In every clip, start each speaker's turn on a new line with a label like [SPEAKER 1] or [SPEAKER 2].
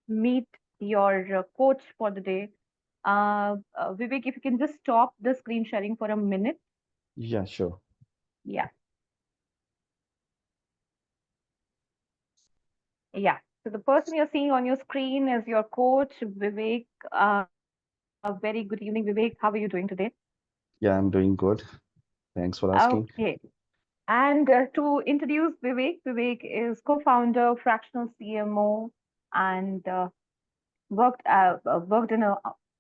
[SPEAKER 1] meet your coach for the day. Vivek, if you can just stop the screen sharing for a minute.
[SPEAKER 2] Yeah, sure.
[SPEAKER 1] Yeah, yeah. So the person you're seeing on your screen is your coach, Vivek. Very good evening, Vivek. How are you doing today?
[SPEAKER 2] Yeah, I'm doing good. Thanks for asking.
[SPEAKER 1] Okay. And to introduce Vivek, Vivek is co-founder, fractional CMO, and worked in a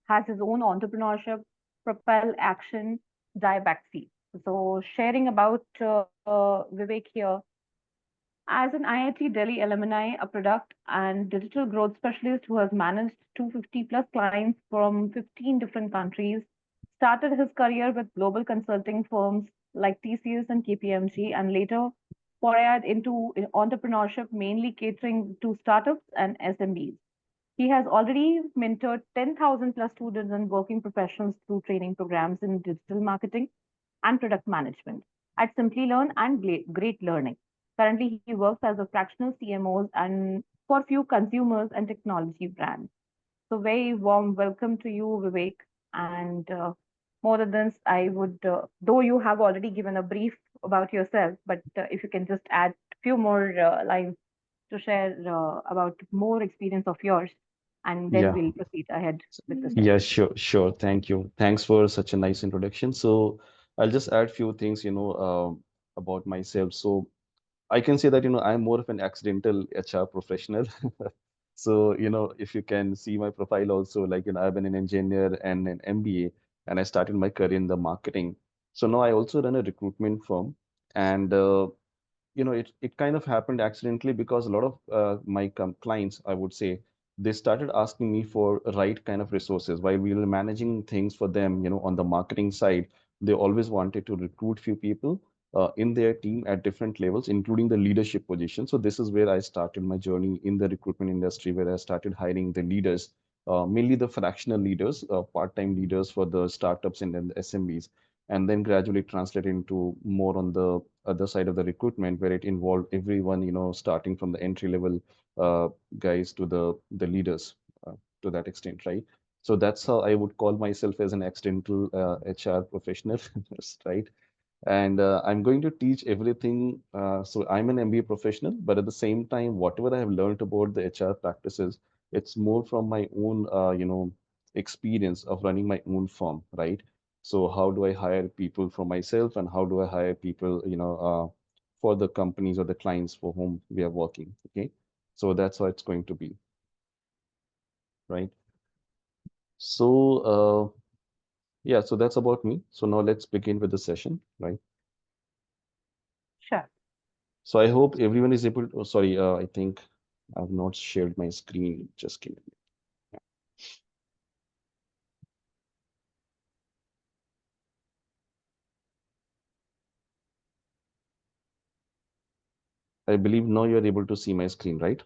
[SPEAKER 1] has his own entrepreneurship, propel action, die backseat. So sharing about Vivek here as an IIT Delhi alumni, a product and digital growth specialist who has managed 250 plus clients from 15 different countries, started his career with global consulting firms like TCS and KPMG, and later forayed into entrepreneurship, mainly catering to startups and SMBs. He has already mentored 10,000 plus students and working professionals through training programs in digital marketing and product management at Simply Learn and Great Learning. Currently, he works as a fractional CMO and for few consumers and technology brands. So, very warm welcome to you, Vivek. And more than this, I would, though you have already given a brief about yourself, but if you can just add a few more lines to share about more experience of yours, and then
[SPEAKER 2] Yeah,
[SPEAKER 1] we'll proceed ahead with the
[SPEAKER 2] yeah,
[SPEAKER 1] session.
[SPEAKER 2] sure, sure. Thank you. Thanks for such a nice introduction. So I'll just add few things, about myself. So I can say that, I'm more of an accidental HR professional. So, if you can see my profile also, like, I've been an engineer and an MBA, and I started my career in the marketing. So now I also run a recruitment firm. And it kind of happened accidentally because a lot of my clients, I would say, they started asking me for right kind of resources while we were managing things for them, on the marketing side. They always wanted to recruit few people in their team at different levels, including the leadership position. So this is where I started my journey in the recruitment industry, where I started hiring the leaders, mainly the fractional leaders, part-time leaders for the startups and then the SMBs, and then gradually translate into more on the other side of the recruitment, where it involved everyone, starting from the entry level uh, guys to the leaders, to that extent, right? So that's how I would call myself as an accidental HR professional, right? And I'm going to teach everything. So I'm an MBA professional, but at the same time, whatever I have learned about the HR practices, it's more from my own, experience of running my own firm, right? So how do I hire people for myself, and how do I hire people, for the companies or the clients for whom we are working? Okay, so that's how it's going to be, right? So, yeah, so that's about me. So now let's begin with the session, right?
[SPEAKER 1] Sure.
[SPEAKER 2] So I hope everyone is able to, oh, sorry, I think I've not shared my screen. Just give me. I believe now you're able to see my screen, right?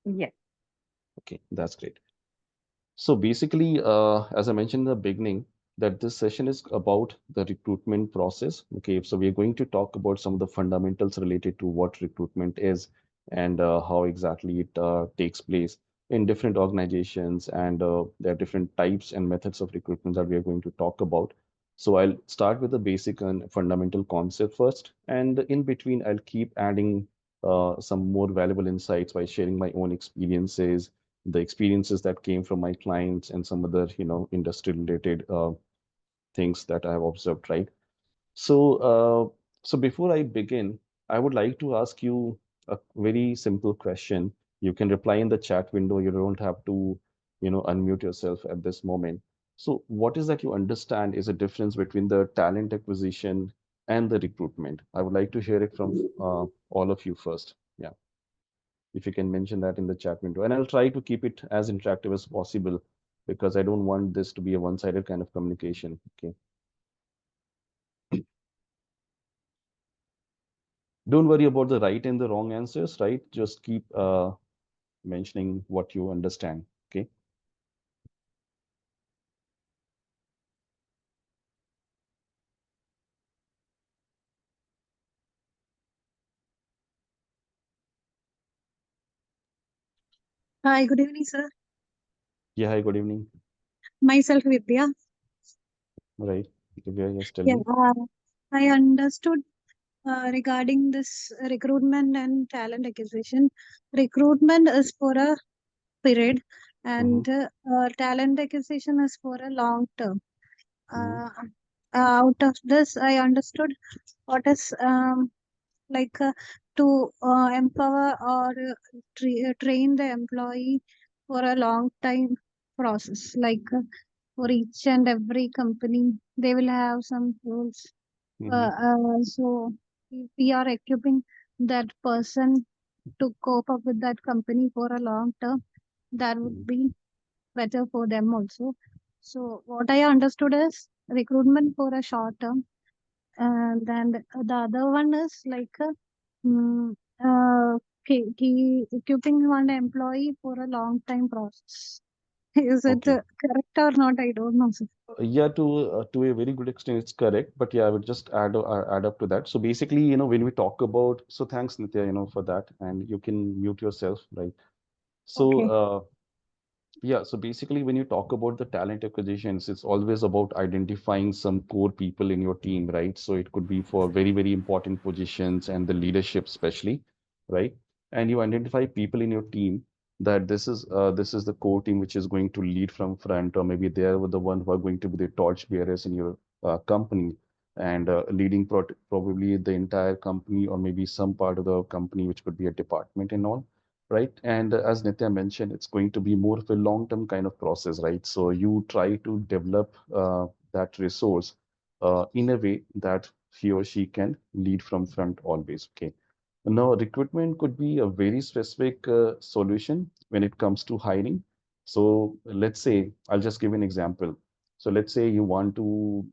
[SPEAKER 1] Yes.
[SPEAKER 2] Okay, that's great. So basically, as I mentioned in the beginning, that this session is about the recruitment process. Okay, so we're going to talk about some of the fundamentals related to what recruitment is, and how exactly it takes place in different organizations, and there are different types and methods of recruitment that we are going to talk about. So I'll start with the basic and fundamental concept first, and in between, I'll keep adding some more valuable insights by sharing my own experiences, the experiences that came from my clients, and some other, industry related things that I have observed, right? So, so before I begin, I would like to ask you a very simple question. You can reply in the chat window. You don't have to, unmute yourself at this moment. So, what is that you understand is a difference between the talent acquisition and the recruitment? I would like to hear it from all of you first. Yeah, if you can mention that in the chat window. And I'll try to keep it as interactive as possible, because I don't want this to be a one-sided kind of communication. Okay. Don't worry about the right and the wrong answers, right? Just keep mentioning what you understand. Okay.
[SPEAKER 3] Hi, good evening, sir.
[SPEAKER 2] Yeah, hi, good evening.
[SPEAKER 3] Myself, Vidya.
[SPEAKER 2] Right. Divya, yes, tell
[SPEAKER 3] Yeah,
[SPEAKER 2] me.
[SPEAKER 3] I understood regarding this recruitment and talent acquisition. Recruitment is for a period,
[SPEAKER 2] Mm-hmm.
[SPEAKER 3] and talent acquisition is for a long term.
[SPEAKER 2] Mm-hmm.
[SPEAKER 3] Uh, Out of this, I understood what is like to empower or train the employee for a long time process. For each and every company, they will have some rules.
[SPEAKER 2] Mm-hmm.
[SPEAKER 3] So if we are equipping that person to cope up with that company for a long term, that would be better for them also. So what I understood is recruitment for a short term, and then the other one is mm, uh, keeping one employee for a long time process. Is it
[SPEAKER 2] Okay.
[SPEAKER 3] correct or not? I don't know, sir.
[SPEAKER 2] Yeah, to a very good extent, it's correct. But yeah, I would just add up to that. So basically, when we talk about, so thanks, Nitya, for that, and you can mute yourself, right? So
[SPEAKER 3] Okay,
[SPEAKER 2] yeah, so basically, when you talk about the talent acquisitions, it's always about identifying some core people in your team, right? So it could be for very, very important positions and the leadership, especially, right? And you identify people in your team that this is the core team which is going to lead from front, or maybe they are the one who are going to be the torch bearers in your company and leading probably the entire company or maybe some part of the company, which could be a department and all, right? And as Nitya mentioned, it's going to be more of a long-term kind of process, right? So you try to develop that resource in a way that he or she can lead from front always. Okay. Now, recruitment could be a very specific solution when it comes to hiring. So let's say, I'll just give an example. So let's say you want to,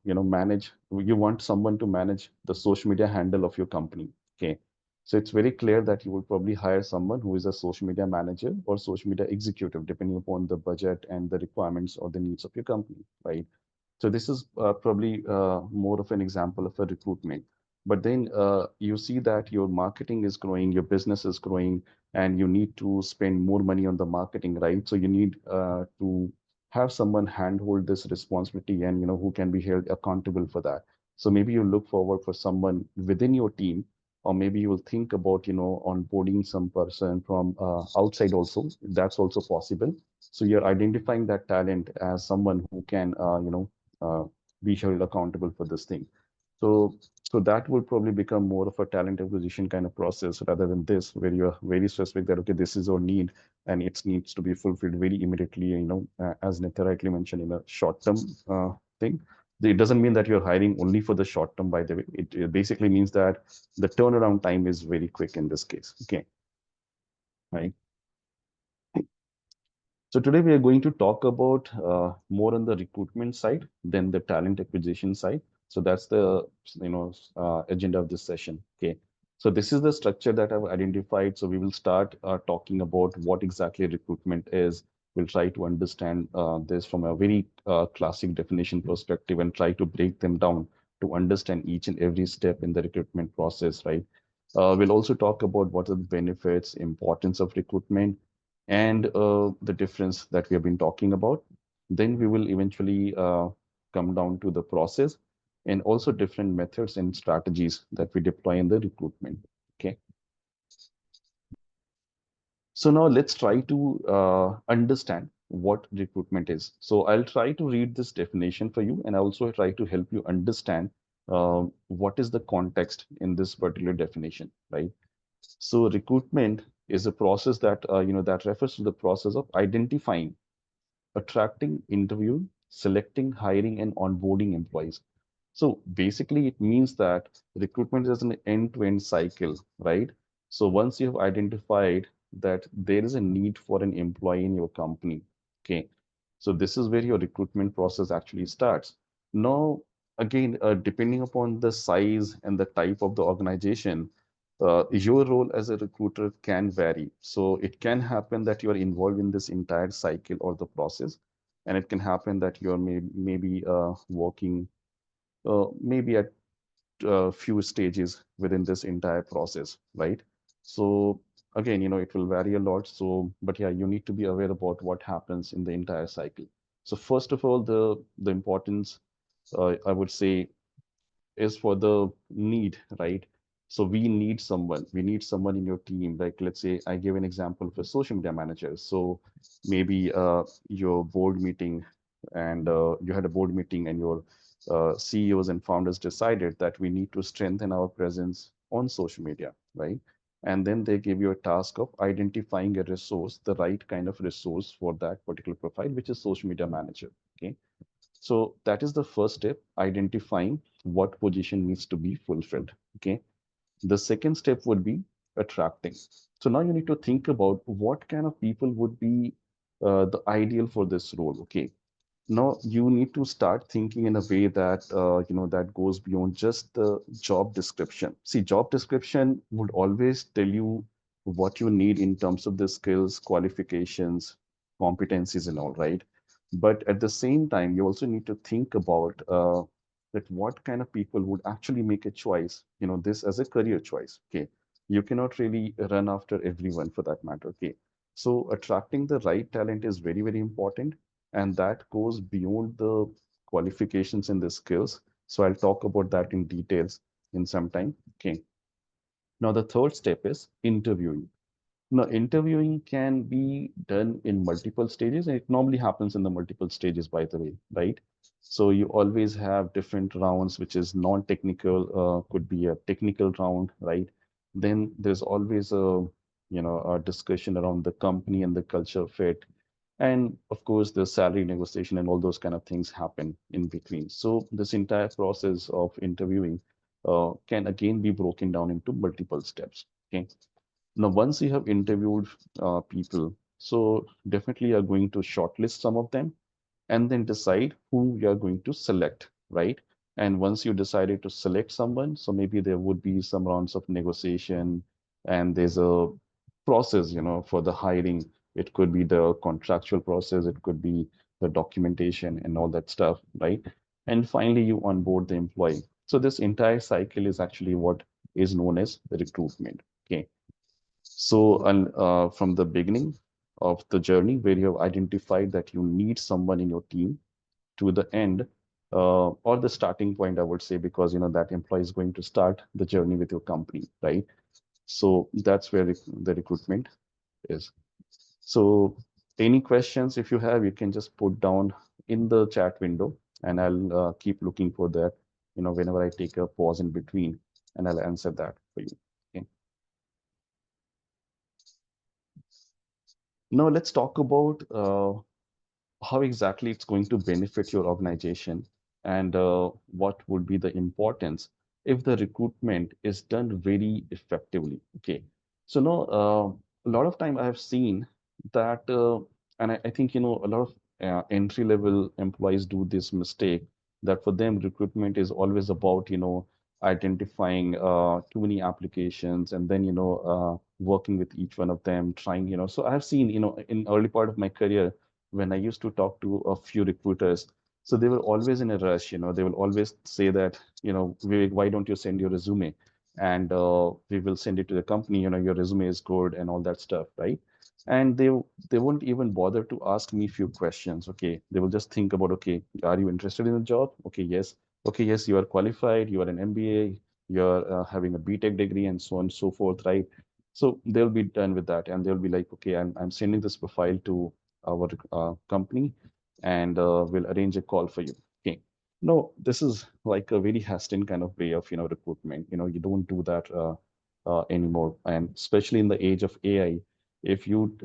[SPEAKER 2] you want someone to manage the social media handle of your company. Okay. So it's very clear that you will probably hire someone who is a social media manager or social media executive, depending upon the budget and the requirements or the needs of your company, right? So this is probably more of an example of a recruitment. But then you see that your marketing is growing, your business is growing, and you need to spend more money on the marketing, right? So you need to have someone handhold this responsibility and who can be held accountable for that. So maybe you look forward for someone within your team, or maybe you will think about onboarding some person from outside also. That's also possible. So you're identifying that talent as someone who can uh, be held accountable for this thing. So, so that will probably become more of a talent acquisition kind of process rather than this, where you're very specific that, okay, this is our need and it needs to be fulfilled very immediately, as Nitya rightly mentioned, in a short-term thing. It doesn't mean that you're hiring only for the short term, by the way. It basically means that the turnaround time is very quick in this case. Okay, right? So today we are going to talk about more on the recruitment side than the talent acquisition side. So that's the agenda of this session. Okay. So this is the structure that I've identified. So we will start talking about what exactly recruitment is. We'll try to understand this from a very classic definition perspective and try to break them down to understand each and every step in the recruitment process, right? We'll also talk about what are the benefits, importance of recruitment, and the difference that we have been talking about. Then we will eventually come down to the process and also different methods and strategies that we deploy in the recruitment. Okay. So now let's try to understand what recruitment is. So I'll try to read this definition for you and I also try to help you understand what is the context in this particular definition, right? So recruitment is a process that that refers to the process of identifying, attracting, interviewing, selecting, hiring, and onboarding employees. So basically, it means that recruitment is an end-to-end cycle, right? So once you have identified that there is a need for an employee in your company, okay, so this is where your recruitment process actually starts. Now, again, depending upon the size and the type of the organization, your role as a recruiter can vary. So it can happen that you are involved in this entire cycle or the process, and it can happen that you're maybe working maybe at a few stages within this entire process, right? So again, it will vary a lot. So, but yeah, you need to be aware about what happens in the entire cycle. So first of all, the importance, I would say, is for the need, right? So we need someone. We need someone in your team. Like, let's say I give an example of a social media manager. So maybe your board meeting, and you had a board meeting, and your CEOs and founders decided that we need to strengthen our presence on social media, right? And then they give you a task of identifying a resource, the right kind of resource for that particular profile, which is social media manager. Okay. So that is the first step, identifying what position needs to be fulfilled. Okay. The second step would be attracting. So now you need to think about what kind of people would be the ideal for this role. Okay. Now you need to start thinking in a way that that goes beyond just the job description. See, job description would always tell you what you need in terms of the skills, qualifications, competencies, and all, right? But at the same time, you also need to think about that what kind of people would actually make a choice, this as a career choice. Okay, you cannot really run after everyone for that matter. Okay, so attracting the right talent is very, very important, and that goes beyond the qualifications and the skills. So I'll talk about that in details in some time. Okay. Now the third step is interviewing. Now, interviewing can be done in multiple stages, and it normally happens in the multiple stages, by the way, right? So you always have different rounds, which is non-technical, could be a technical round, right? Then there's always a discussion around the company and the culture fit. And of course, the salary negotiation and all those kind of things happen in between. So this entire process of interviewing can again be broken down into multiple steps. Okay. Now, once you have interviewed people, so definitely you're going to shortlist some of them and then decide who you're going to select, right? And once you decided to select someone, so maybe there would be some rounds of negotiation, and there's a process, for the hiring. It could be the contractual process, it could be the documentation and all that stuff, right? And finally, you onboard the employee. So this entire cycle is actually what is known as recruitment. Okay. So, and from the beginning of the journey, where you have identified that you need someone in your team, to the end, or the starting point, I would say, because that employee is going to start the journey with your company, right? So that's where the recruitment is. So, any questions if you have, you can just put down in the chat window, and I'll keep looking for that. Whenever I take a pause in between, and I'll answer that for you. Okay. Now let's talk about how exactly it's going to benefit your organization, and what would be the importance if the recruitment is done very effectively. Okay. So now, a lot of time I have seen that, and I think, a lot of entry level employees do this mistake, that for them recruitment is always about, identifying too many applications, and then, working with each one of them, trying, so I have seen, in early part of my career, when I used to talk to a few recruiters, so they were always in a rush. They will always say that, Vivek, why don't you send your resume? And we will send it to the company, your resume is good and all that stuff, right? And they won't even bother to ask me few questions. Okay. They will just think about, okay, are you interested in the job? Okay, yes. Okay, yes, you are qualified, you are an MBA, you're having a BTech degree, and so on and so forth, right? So they'll be done with that, and they'll be like, okay, I'm sending this profile to our company, and we'll arrange a call for you. Okay. No, this is like a very hasten kind of way of, recruitment. You don't do that anymore. And especially in the age of AI, if you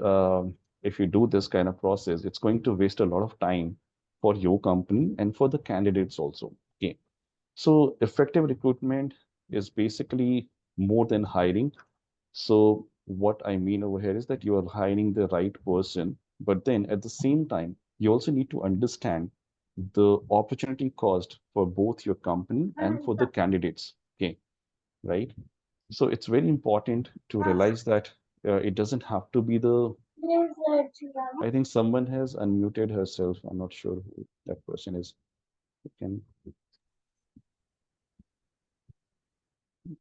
[SPEAKER 2] if you do this kind of process, it's going to waste a lot of time for your company and for the candidates also. Okay. So effective recruitment is basically more than hiring. So what I mean over here is that you are hiring the right person, but then at the same time, you also need to understand the opportunity cost for both your company and for the candidates. Okay, right? So it's very important to realize that it doesn't have to be the. I think someone has unmuted herself. I'm not sure who that person is. You can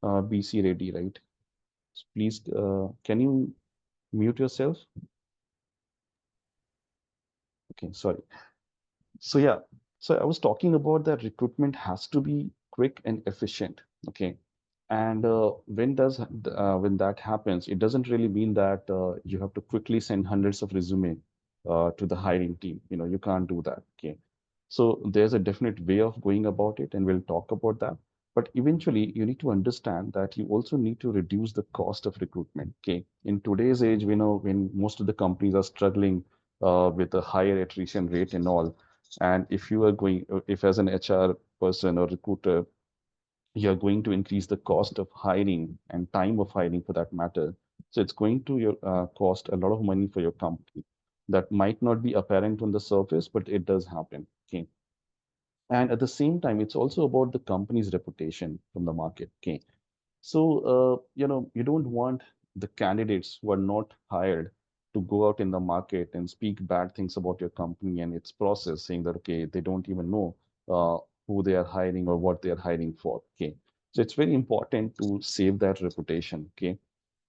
[SPEAKER 2] BC Reddy, right? Please, can you mute yourself? Okay, sorry. So yeah, so I was talking about that recruitment has to be quick and efficient. Okay, and when that happens, it doesn't really mean that you have to quickly send hundreds of resume to the hiring team. You can't do that. Okay, so there's a definite way of going about it, and we'll talk about that. But eventually, you need to understand that you also need to reduce the cost of recruitment. Okay, in today's age, we know when most of the companies are struggling with a higher attrition rate and all, and if as an HR person or recruiter, you're going to increase the cost of hiring and time of hiring for that matter. So it's going to cost a lot of money for your company. That might not be apparent on the surface, but it does happen. Okay. And at the same time, it's also about the company's reputation from the market. Okay. So, you don't want the candidates who are not hired to go out in the market and speak bad things about your company and its process, saying that, okay, they don't even know uh, who they are hiring or what they are hiring for. Okay. So it's very important to save that reputation. Okay.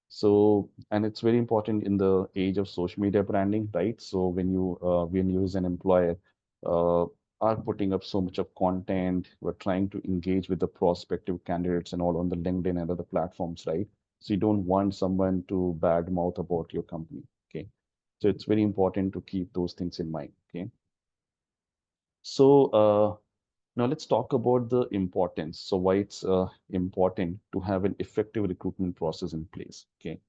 [SPEAKER 2] So, and it's very important in the age of social media branding, right? So when you as an employer uh, are putting up so much of content, we're trying to engage with the prospective candidates and all on the LinkedIn and other platforms, right? So you don't want someone to bad mouth about your company. Okay. So it's very important to keep those things in mind. Okay. So now let's talk about the importance. So why it's important to have an effective recruitment process in place. Okay.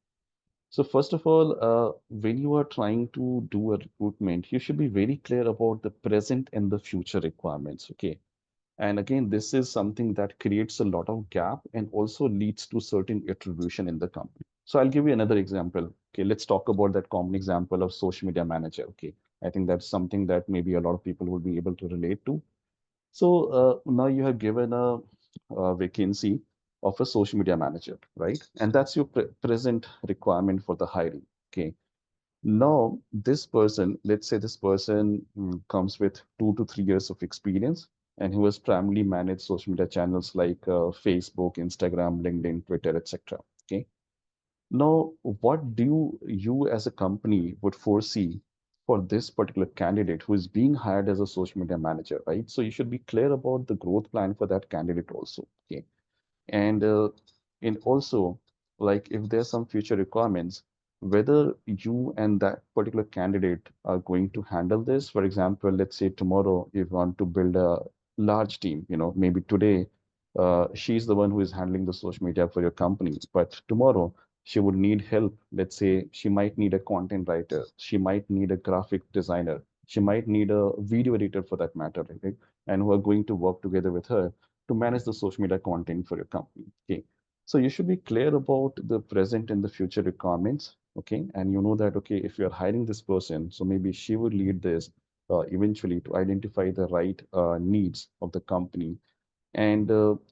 [SPEAKER 2] So first of all, when you are trying to do a recruitment, you should be very clear about the present and the future requirements. Okay. And again, this is something that creates a lot of gap and also leads to certain attribution in the company. So I'll give you another example. Okay, let's talk about that common example of social media manager. Okay. I think that's something that maybe a lot of people will be able to relate to. So now you have given a vacancy of a social media manager, right? And that's your present requirement for the hiring. Okay. Now, this person, let's say this person comes with 2 to 3 years of experience and who has primarily managed social media channels like Facebook, Instagram, LinkedIn, Twitter, etc. Okay. Now, what do you as a company would foresee for this particular candidate who is being hired as a social media manager, right? So you should be clear about the growth plan for that candidate also. Okay. And also, like if there's some future requirements, whether you and that particular candidate are going to handle this. For example, let's say tomorrow you want to build a large team, maybe today she's the one who is handling the social media for your company, but tomorrow she would need help. Let's say she might need a content writer, she might need a graphic designer, she might need a video editor for that matter, right? And who are going to work together with her to manage the social media content for your company. Okay. So you should be clear about the present and the future requirements. Okay. And you know that, okay, if you're hiring this person, so maybe she would lead this eventually to identify the right needs of the company. And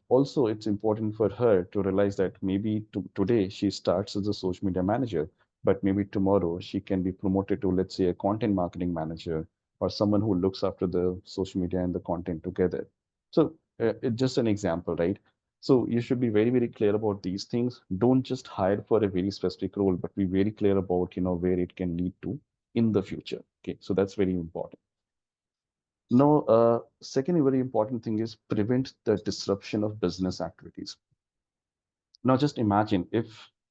[SPEAKER 2] also, it's important for her to realize that maybe today she starts as a social media manager, but maybe tomorrow she can be promoted to, let's say, a content marketing manager or someone who looks after the social media and the content together. So it's just an example, right? So you should be very, very clear about these things. Don't just hire for a very specific role, but be very clear about, where it can lead to in the future. Okay, so that's very important. Now, second very important thing is prevent the disruption of business activities. Now, just imagine if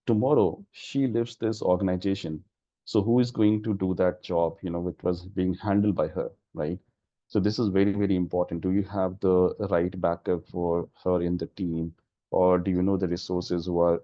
[SPEAKER 2] tomorrow she leaves this organization, so who is going to do that job, which was being handled by her, right? So this is very, very important. Do you have the right backup for her in the team, or do you know the resources who are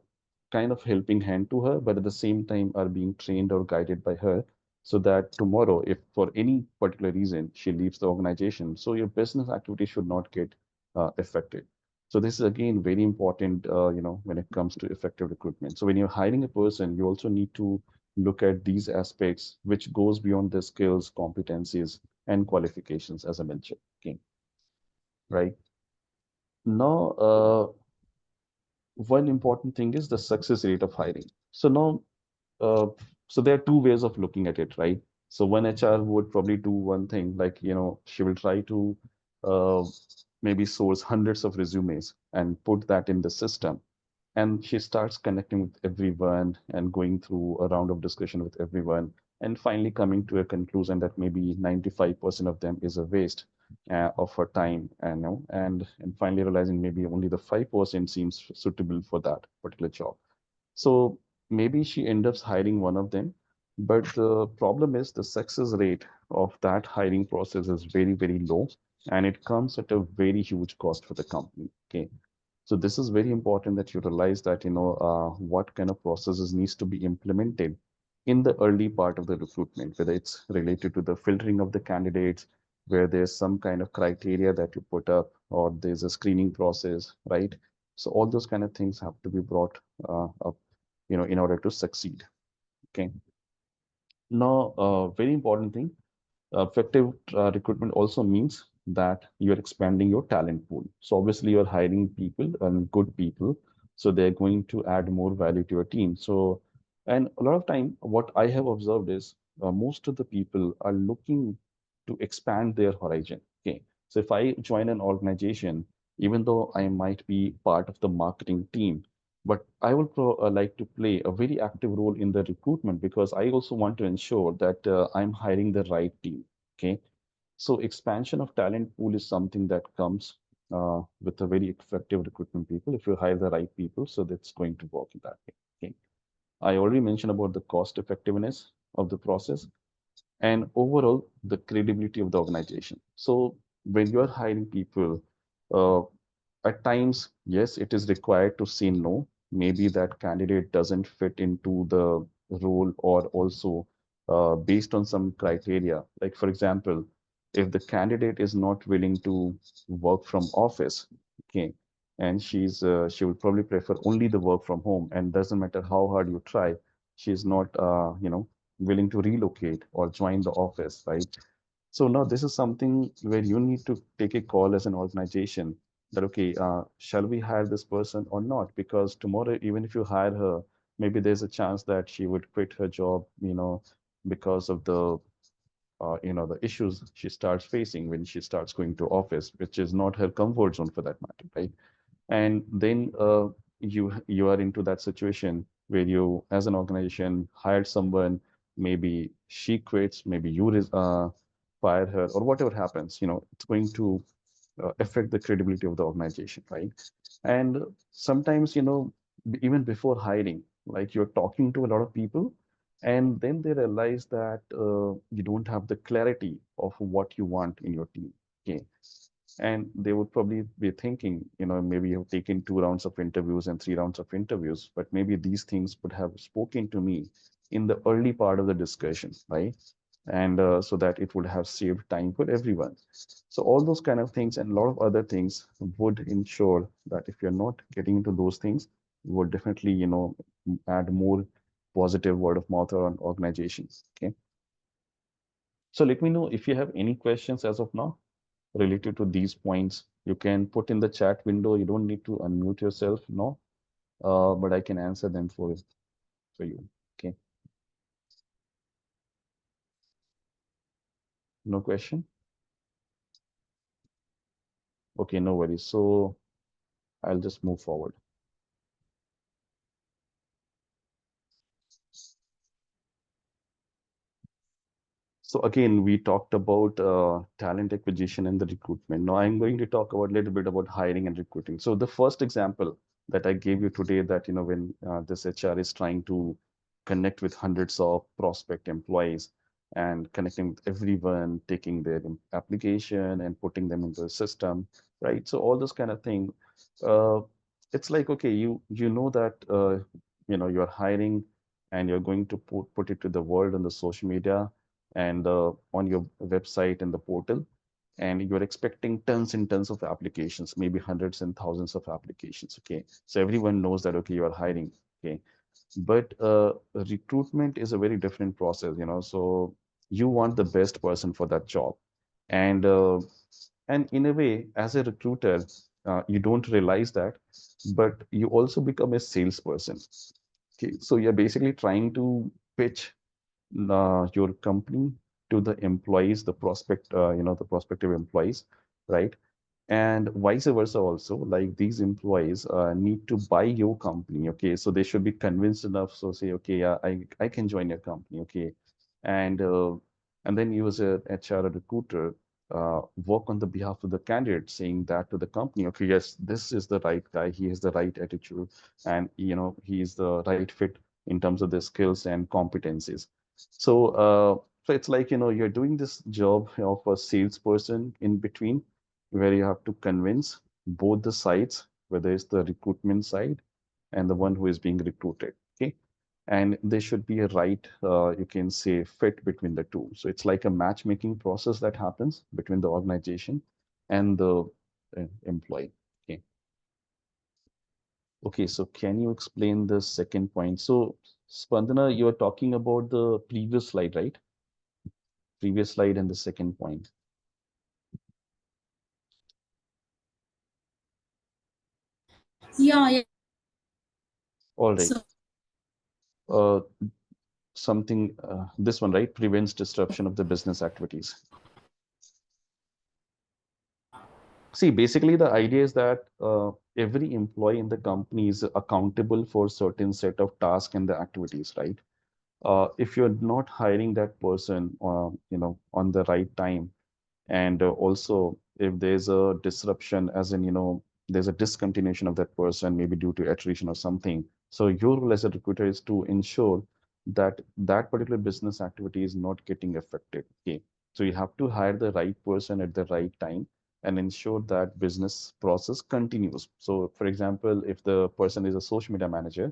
[SPEAKER 2] kind of helping hand to her, but at the same time are being trained or guided by her, so that tomorrow, if for any particular reason she leaves the organization, so your business activity should not get affected. So this is again very important, when it comes to effective recruitment. So when you're hiring a person, you also need to look at these aspects, which goes beyond the skills, competencies, and qualifications, as I mentioned. Okay, right? Now, one important thing is the success rate of hiring. So now, uh, so there are two ways of looking at it, right? So one HR would probably do one thing, like, she will try to uh, maybe source hundreds of resumes and put that in the system. and she starts connecting with everyone and going through a round of discussion with everyone, and finally coming to a conclusion that maybe 95% of them is a waste of her time, and and finally realizing maybe only the 5% seems suitable for that particular job. So maybe she ends up hiring one of them, but the problem is the success rate of that hiring process is very, very low, and it comes at a very huge cost for the company. Okay. So this is very important that you realize that, what kind of processes needs to be implemented in the early part of the recruitment, whether it's related to the filtering of the candidates, where there's some kind of criteria that you put up, or there's a screening process, right? So all those kind of things have to be brought up, in order to succeed. Okay. Now, very important thing, effective recruitment also means that you're expanding your talent pool. So obviously you're hiring people and good people, so they're going to add more value to your team. So, and a lot of time, what I have observed is most of the people are looking to expand their horizon. Okay, so if I join an organization, even though I might be part of the marketing team, but I will like to play a very active role in the recruitment because I also want to ensure that I'm hiring the right team. Okay. So expansion of talent pool is something that comes with a very effective recruitment people. If you hire the right people, so that's going to work in that way. Okay. I already mentioned about the cost effectiveness of the process and overall the credibility of the organization. So when you are hiring people, uh, at times, yes, it is required to say no. Maybe that candidate doesn't fit into the role, or also based on some criteria. Like, for example, if the candidate is not willing to work from office, okay, and she would probably prefer only the work from home, and doesn't matter how hard you try, she's not, willing to relocate or join the office, right? So now this is something where you need to take a call as an organization that, okay, shall we hire this person or not? Because tomorrow, even if you hire her, maybe there's a chance that she would quit her job, because of the issues she starts facing when she starts going to office, which is not her comfort zone for that matter, right? And then you are into that situation where you, as an organization, hired someone, maybe she quits, maybe you fire her, or whatever happens, it's going to affect the credibility of the organization, right? And sometimes, even before hiring, like you're talking to a lot of people, and then they realize that you don't have the clarity of what you want in your team. Okay. And they would probably be thinking, maybe you've taken 2 rounds of interviews and 3 rounds of interviews, but maybe these things would have spoken to me in the early part of the discussion, right? And so that it would have saved time for everyone. So all those kind of things and a lot of other things would ensure that if you're not getting into those things, would definitely, add more positive word of mouth on organizations. Okay. So let me know if you have any questions as of now related to these points. You can put in the chat window. You don't need to unmute yourself, no, but I can answer them for you. Okay. No question? Okay, no worries. So I'll just move forward. So again, we talked about talent acquisition and the recruitment. Now I'm going to talk about a little bit about hiring and recruiting. So the first example that I gave you today, that when this HR is trying to connect with hundreds of prospect employees and connecting with everyone, taking their application and putting them into the system, right? So all this kind of thing. Uh, it's like, okay, you know that you're hiring and you're going to put it to the world on the social media and on your website and the portal, and you're expecting tons and tons of applications, maybe hundreds and thousands of applications. Okay, so everyone knows that, okay, you are hiring. Okay, but recruitment is a very different process, so you want the best person for that job, and in a way, as a recruiter, you don't realize that, but you also become a salesperson. Okay, so you're basically trying to pitch your company to the employees, the prospective employees, right? and vice versa also, like these employees need to buy your company. Okay, so they should be convinced enough, so say, okay, yeah, I can join your company. Okay, and uh, and then you as a HR or recruiter work on the behalf of the candidate, saying that to the company, okay, yes, this is the right guy, he has the right attitude, and he is the right fit in terms of their skills and competencies. So it's like, you're doing this job of a salesperson in between, where you have to convince both the sides, whether it's the recruitment side and the one who is being recruited. Okay. And there should be a right, you can say, fit between the two. So it's like a matchmaking process that happens between the organization and the employee. Okay. Okay. So can you explain the second point? So, Spandana, you are talking about the previous slide, right? Previous slide and the second point.
[SPEAKER 4] Yeah, yeah.
[SPEAKER 2] All
[SPEAKER 4] So
[SPEAKER 2] right. Uh, something, this one, right? Prevents disruption of the business activities. See, basically, the idea is that every employee in the company is accountable for certain set of tasks and the activities, right? If you're not hiring that person, on the right time, and also if there's a disruption, as in, there's a discontinuation of that person, maybe due to attrition or something. So your role as a recruiter is to ensure that that particular business activity is not getting affected. Okay. So you have to hire the right person at the right time and ensure that business process continues. So for example, if the person is a social media manager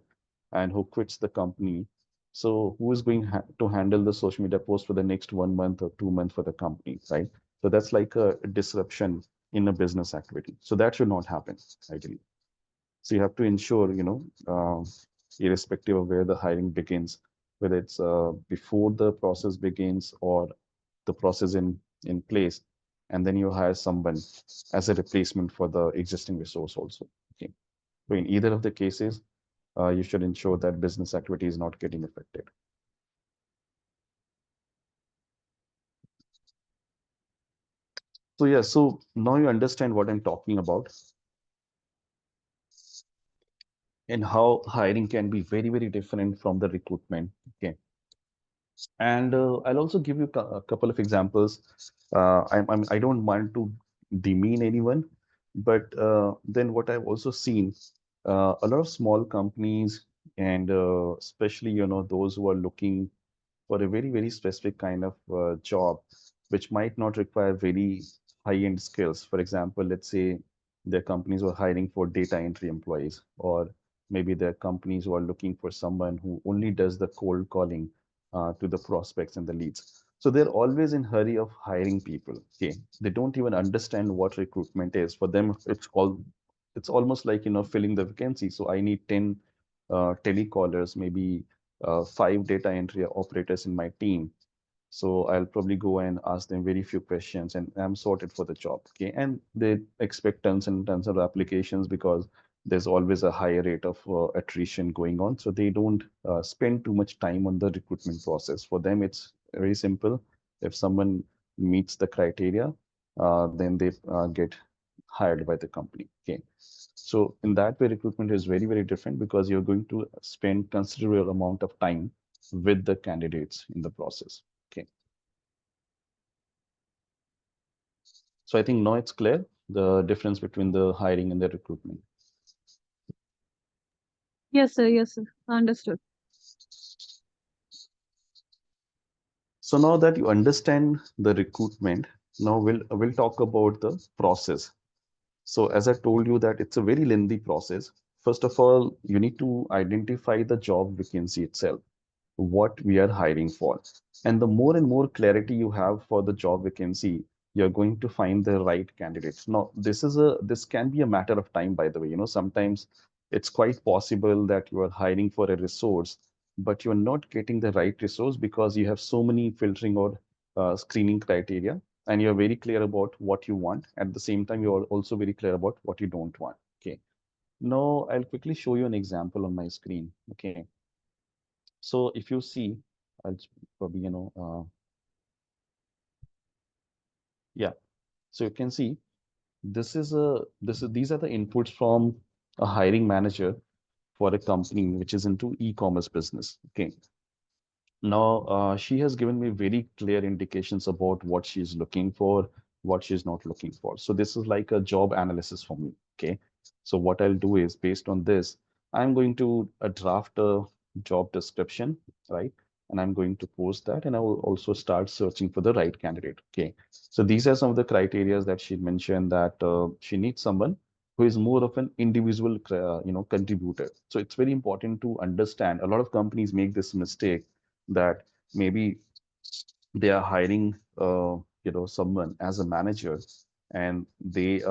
[SPEAKER 2] and who quits the company, so who is going to handle the social media post for the next 1 month or 2 months for the company, right? So that's like a disruption in a business activity. So that should not happen, ideally. So you have to ensure, irrespective of where the hiring begins, whether it's before the process begins or the process in place, and then you hire someone as a replacement for the existing resource also. Okay. So in either of the cases, you should ensure that business activity is not getting affected. So yeah, so now you understand what I'm talking about and how hiring can be very, very different from the recruitment. Okay. And I'll also give you a couple of examples. I don't want to demean anyone, but then what I've also seen, a lot of small companies and especially, those who are looking for a very, very specific kind of job, which might not require very high-end skills. For example, let's say their companies were hiring for data entry employees, or maybe their companies who are looking for someone who only does the cold calling to the prospects and the leads. So they're always in hurry of hiring people. Okay, they don't even understand what recruitment is. For them, it's almost like filling the vacancy. So I need 10 telecallers, maybe five data entry operators in my team. So I'll probably go and ask them very few questions and I'm sorted for the job. Okay. And they expect tons and tons of applications because there's always a higher rate of attrition going on. So they don't spend too much time on the recruitment process. For them, it's very simple. If someone meets the criteria, then they get hired by the company. Okay. So in that way, recruitment is very, very different because you're going to spend considerable amount of time with the candidates in the process. Okay. So I think now it's clear the difference between the hiring and the recruitment.
[SPEAKER 3] Yes, sir. Yes, sir. Understood.
[SPEAKER 2] So now that you understand the recruitment, now we'll talk about the process. So as I told you that it's a very lengthy process. First of all, you need to identify the job vacancy itself, what we are hiring for. And the more and more clarity you have for the job vacancy, you're going to find the right candidates. Now, this can be a matter of time, by the way. Sometimes it's quite possible that you are hiring for a resource, but you're not getting the right resource because you have so many filtering or screening criteria, and you're very clear about what you want. At the same time, you're also very clear about what you don't want. Okay. Now, I'll quickly show you an example on my screen. Okay. So if you see, I'll probably, yeah. So you can see these are the inputs from a hiring manager for a company which is into e-commerce business. Okay. Now, she has given me very clear indications about what she's looking for, what she's not looking for. So this is like a job analysis for me. Okay. So what I'll do is based on this, I'm going to draft a job description, right? And I'm going to post that, and I will also start searching for the right candidate. Okay. So these are some of the criteria that she mentioned that she needs someone who is more of an individual, contributor. So it's very important to understand. A lot of companies make this mistake that maybe they are hiring someone as a manager, and they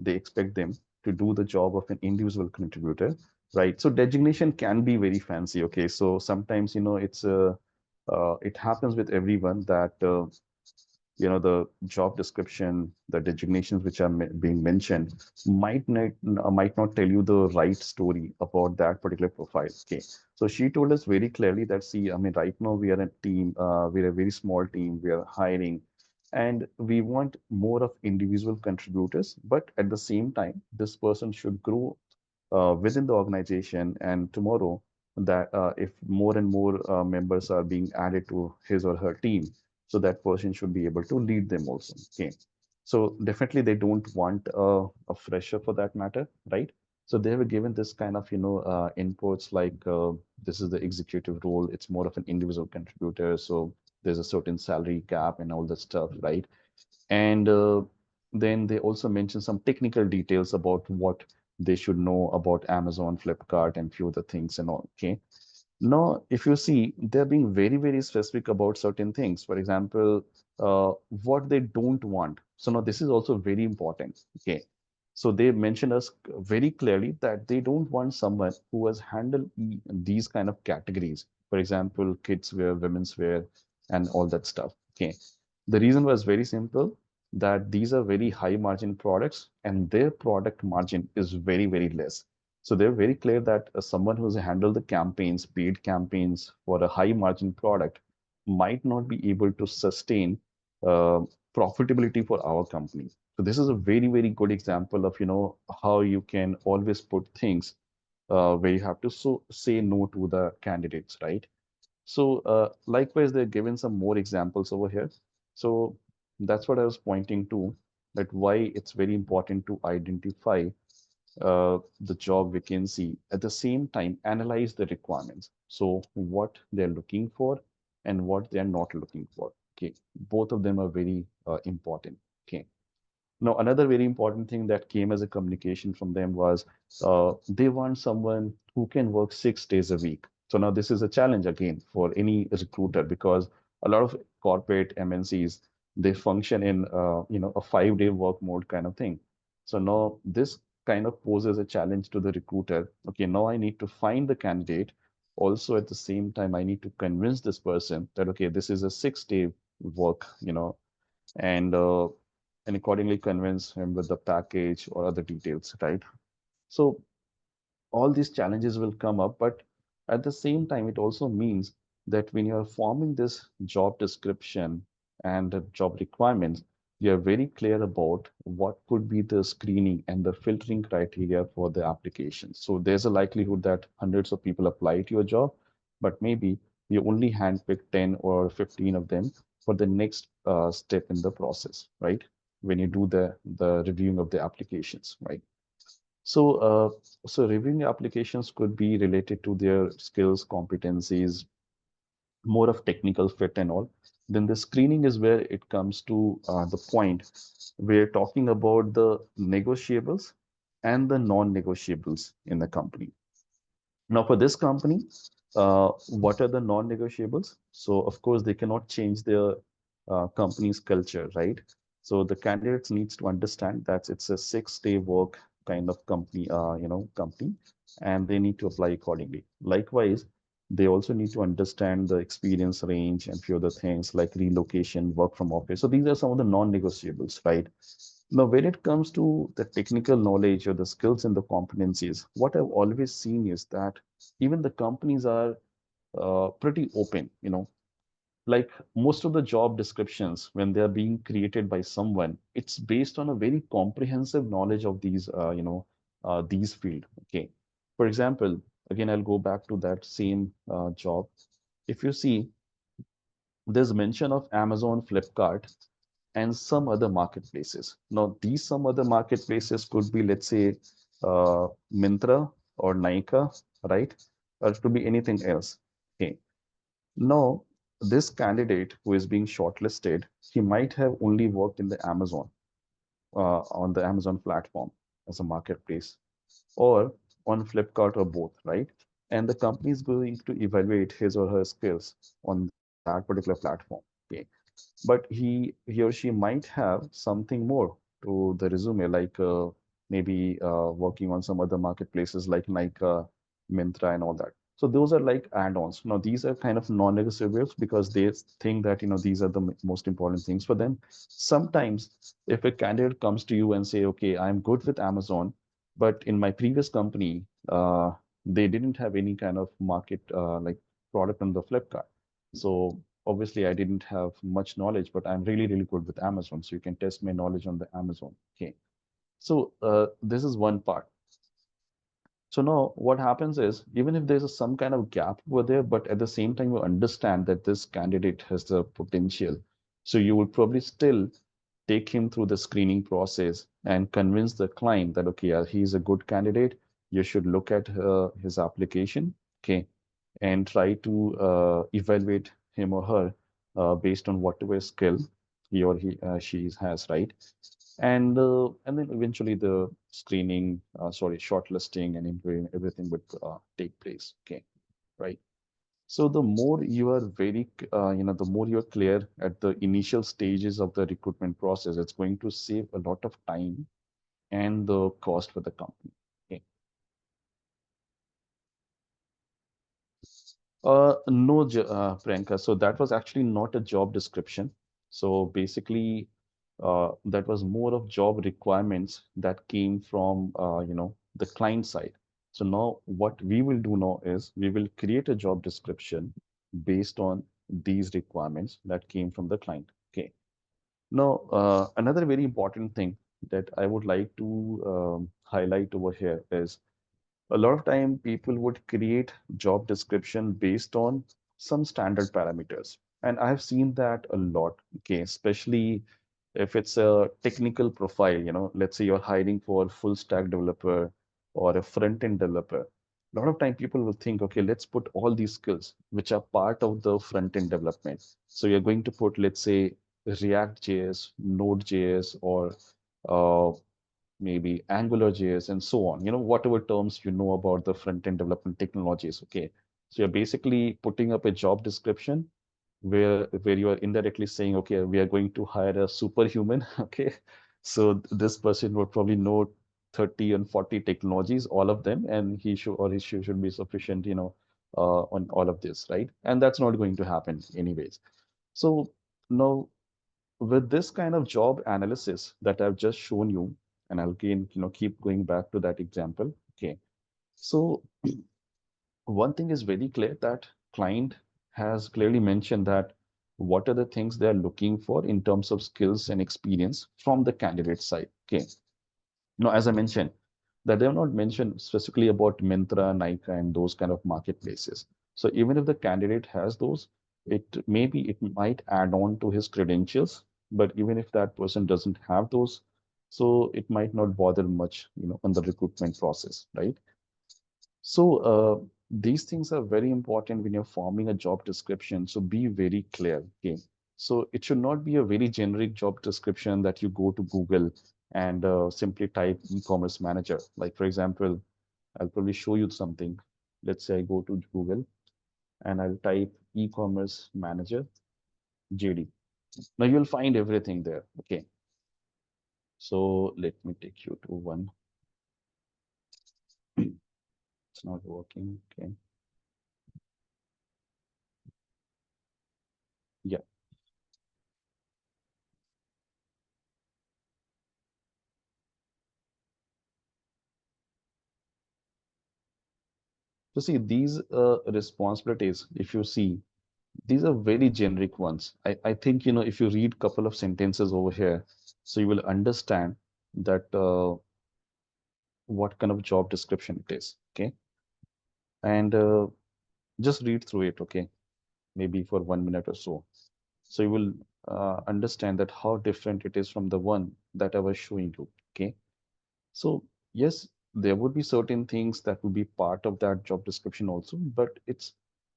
[SPEAKER 2] expect them to do the job of an individual contributor, right? So designation can be very fancy. Okay, so sometimes it happens with everyone that the job description, the designations which are being mentioned might not tell you the right story about that particular profile. Okay, so she told us very clearly that, see, I mean, right now we are a team, we're a very small team, we are hiring, and we want more of individual contributors, but at the same time, this person should grow within the organization. And tomorrow, that if more and more members are being added to his or her team, so that person should be able to lead them also. Okay. So definitely they don't want a fresher for that matter, right? So they were given this kind of, inputs like this is the executive role. It's more of an individual contributor. So there's a certain salary cap and all that stuff, right? And then they also mention some technical details about what they should know about Amazon, Flipkart, and few other things and all. Okay. Now, if you see, they're being very, very specific about certain things. For example, what they don't want. So now this is also very important. Okay. So they mentioned us very clearly that they don't want someone who has handled these kind of categories. For example, kids wear, women's wear, and all that stuff. Okay. The reason was very simple, that these are very high margin products and their product margin is very, very less. So they're very clear that someone who's handled the campaigns, paid campaigns for a high margin product might not be able to sustain uh, profitability for our company. So this is a very, very good example of, how you can always put things where you have to say no to the candidates, right? So likewise, they're given some more examples over here. So that's what I was pointing to, that why it's very important to identify the job vacancy, at the same time analyze the requirements. So what they're looking for and what they're not looking for. Okay, both of them are very important. Okay. Now, another very important thing that came as a communication from them was they want someone who can work 6 days a week. So now this is a challenge again for any recruiter, because a lot of corporate MNCs, they function in a 5-day work mode kind of thing. So now this kind of poses a challenge to the recruiter. Okay, now I need to find the candidate. Also, at the same time, I need to convince this person that, okay, this is a 6-day work, and accordingly convince him with the package or other details, right? So all these challenges will come up, but at the same time, it also means that when you're forming this job description and the job requirements, you're very clear about what could be the screening and the filtering criteria for the application. So there's a likelihood that hundreds of people apply to your job, but maybe you only handpick 10 or 15 of them for the next step in the process, right? When you do the reviewing of the applications, right? So, so reviewing applications could be related to their skills, competencies, more of technical fit and all. Then the screening is where it comes to the point we're talking about the negotiables and the non-negotiables in the company. Now, for this company, what are the non-negotiables? So, of course, they cannot change their company's culture, right? So, the candidates needs to understand that it's a 6-day work kind of company, and they need to apply accordingly. Likewise, they also need to understand the experience range and few other things like relocation, work from office. So, these are some of the non-negotiables, right? Now, when it comes to the technical knowledge or the skills and the competencies, what I've always seen is that even the companies are pretty open. like most of the job descriptions when they are being created by someone, it's based on a very comprehensive knowledge of these these field. Okay, for example, again I'll go back to that same job. If you see, there's mention of Amazon, Flipkart, and some other marketplaces. Now these some other marketplaces could be, let's say, Mintra or Nika, right? Or it could be anything else. Okay, now, this candidate who is being shortlisted, he might have only worked in the Amazon, on the Amazon platform as a marketplace, or on Flipkart, or both, right? And the company is going to evaluate his or her skills on that particular platform. Okay. But he or she might have something more to the resume, like maybe working on some other marketplaces like Nykaa, Myntra, and all that. So those are like add-ons. Now these are kind of non-negotiables because they think that these are the most important things for them. Sometimes if a candidate comes to you and say, okay, I'm good with Amazon, but in my previous company, they didn't have any kind of market like product on the Flipkart. So obviously I didn't have much knowledge, but I'm really, really good with Amazon. So you can test my knowledge on the Amazon. Okay. So this is one part. So now what happens is, even if there's some kind of gap over there, but at the same time, you understand that this candidate has the potential. So you will probably still take him through the screening process and convince the client that, okay, he's a good candidate. You should look at his application, okay, and try to evaluate him or her based on whatever skill she has, right? And then eventually the screening, sorry, shortlisting and interviewing, everything would take place, okay, right? So the more you are the more you're clear at the initial stages of the recruitment process, it's going to save a lot of time and the cost for the company. Okay. No, Priyanka. So that was actually not a job description. So basically, that was more of job requirements that came from, the client side. So now what we will do now is we will create a job description based on these requirements that came from the client. Okay. Now, another very important thing that I would like to highlight over here is a lot of time people would create job description based on some standard parameters. And I've seen that a lot, okay, especially if it's a technical profile, let's say you're hiring for a full stack developer or a front end developer. A lot of time people will think, okay, let's put all these skills which are part of the front end development. So you're going to put, let's say, React.js, Node.js, or uh, maybe AngularJS, and so on. Whatever terms you know about the front-end development technologies. Okay. So you're basically putting up a job description where you are indirectly saying, okay, we are going to hire a superhuman. Okay. So this person would probably know 30 and 40 technologies, all of them, and he should or she should be sufficient, on all of this, right? And that's not going to happen anyways. So now with this kind of job analysis that I've just shown you, and I'll again, keep going back to that example. Okay. So one thing is very clear that client has clearly mentioned that what are the things they're looking for in terms of skills and experience from the candidate side. Okay. Now, as I mentioned, that they have not mentioned specifically about Myntra, Nika, and those kind of marketplaces. So even if the candidate has those, it might add on to his credentials. But even if that person doesn't have those, so it might not bother much, on the recruitment process, right? So these things are very important when you're forming a job description. So be very clear. Okay. So it should not be a very generic job description that you go to Google and simply type e-commerce manager. Like for example, I'll probably show you something. Let's say I go to Google and I'll type e-commerce manager JD. Now you'll find everything there. Okay. So let me take you to one. It's not working. Okay. Yeah. So see these responsibilities, if you see, These are very generic ones. I think, if you read couple of sentences over here, so you will understand that what kind of job description it is. Okay. And just read through it. Okay. Maybe for 1 minute or so. So you will understand that how different it is from the one that I was showing you. Okay. So yes, there would be certain things that would be part of that job description also, but it's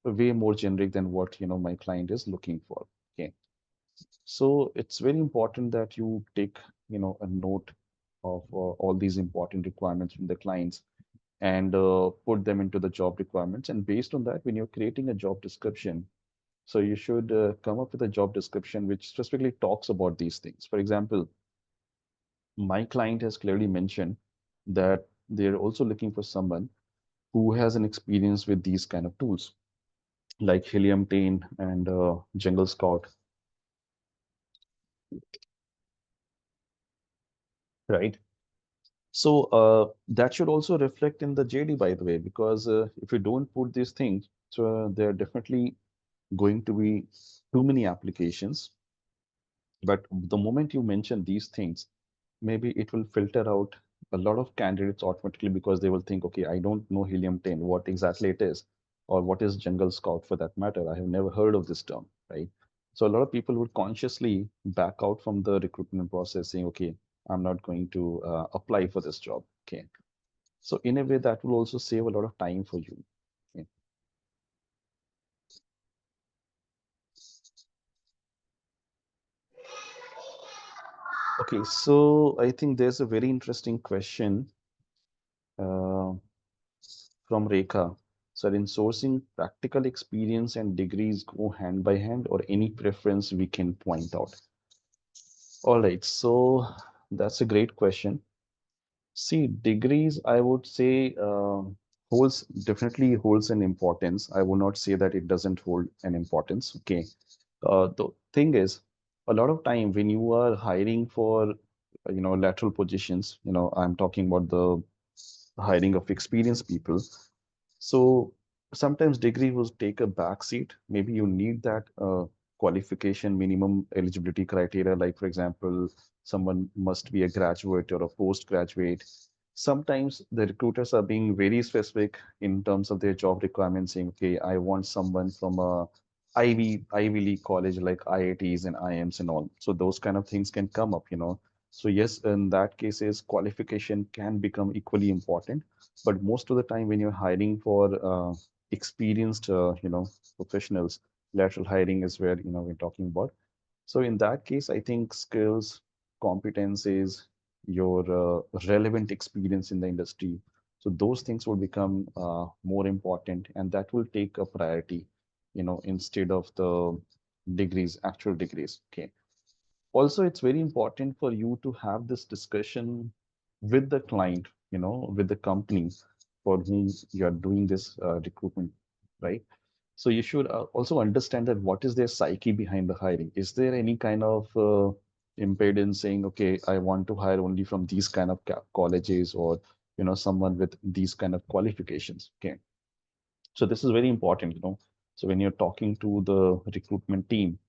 [SPEAKER 2] way more generic than what, my client is looking for. Okay. So it's very important that you take, a note of all these important requirements from the clients and put them into the job requirements. And based on that, when you're creating a job description, so you should come up with a job description which specifically talks about these things. For example, my client has clearly mentioned that they're also looking for someone who has an experience with these kind of tools like Helium 10 and Jungle Scout, right? So that should also reflect in the JD, by the way, because if you don't put these things, so there are definitely going to be too many applications. But the moment you mention these things, maybe it will filter out a lot of candidates automatically because they will think, okay, I don't know Helium 10, what exactly it is, or what is Jungle Scout for that matter. I have never heard of this term, right? So a lot of people would consciously back out from the recruitment process saying, okay, I'm not going to apply for this job. Okay. So in a way, that will also save a lot of time for you. Okay. Okay, so I think there's a very interesting question uh, from Rekha. So in sourcing, practical experience and degrees go hand by hand, or any preference we can point out? All right, so that's a great question. See, degrees, I would say, holds definitely holds an importance. I would not say that it doesn't hold an importance. Okay. The thing is, a lot of time when you are hiring for, lateral positions, I'm talking about the hiring of experienced people. So sometimes degree will take a back seat. Maybe you need that qualification minimum eligibility criteria, like for example, someone must be a graduate or a postgraduate. Sometimes the recruiters are being very specific in terms of their job requirements, saying, okay, I want someone from a Ivy League college like IITs and IIMs and all. So those kind of things can come up. So yes, in that cases, qualification can become equally important. But most of the time, when you're hiring for experienced, professionals, lateral hiring is where, we're talking about. So in that case, I think skills, competencies, your relevant experience in the industry. So those things will become more important, and that will take a priority, instead of the degrees, actual degrees. Okay. Also, it's very important for you to have this discussion with the client, with the company for whom you are doing this recruitment, right? So you should also understand that what is their psyche behind the hiring. Is there any kind of impedance saying, okay, I want to hire only from these kind of colleges, or someone with these kind of qualifications? Okay. So this is very important. So when you're talking to the recruitment team,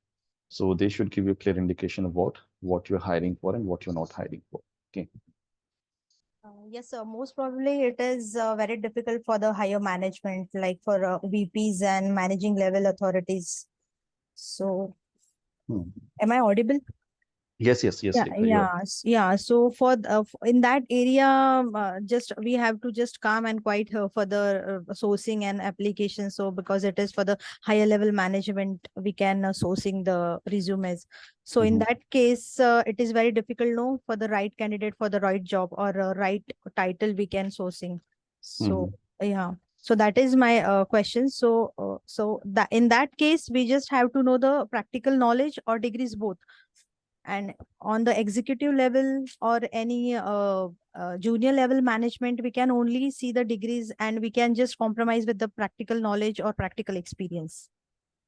[SPEAKER 2] so they should give you a clear indication about what you're hiring for and what you're not hiring for. Okay.
[SPEAKER 4] Yes, sir. Most probably it is very difficult for the higher management, like for VPs and managing level authorities. So,
[SPEAKER 2] Hmm.
[SPEAKER 4] am I audible?
[SPEAKER 2] Yes,
[SPEAKER 4] Yeah,
[SPEAKER 2] Rekha, you are.
[SPEAKER 4] yeah, yeah. So for in that area, just we have to just come and quite for the sourcing and application. So because it is for the higher level management, we can sourcing the resumes. So in
[SPEAKER 2] Mhm,
[SPEAKER 4] that case, it is very difficult, no, for the right candidate for the right job or right title we can sourcing. So
[SPEAKER 2] mhm.
[SPEAKER 4] yeah. So that is my question. So so that in that case, we just have to know the practical knowledge or degrees both, and on the executive level or any junior level management, we can only see the degrees and we can just compromise with the practical knowledge or practical experience.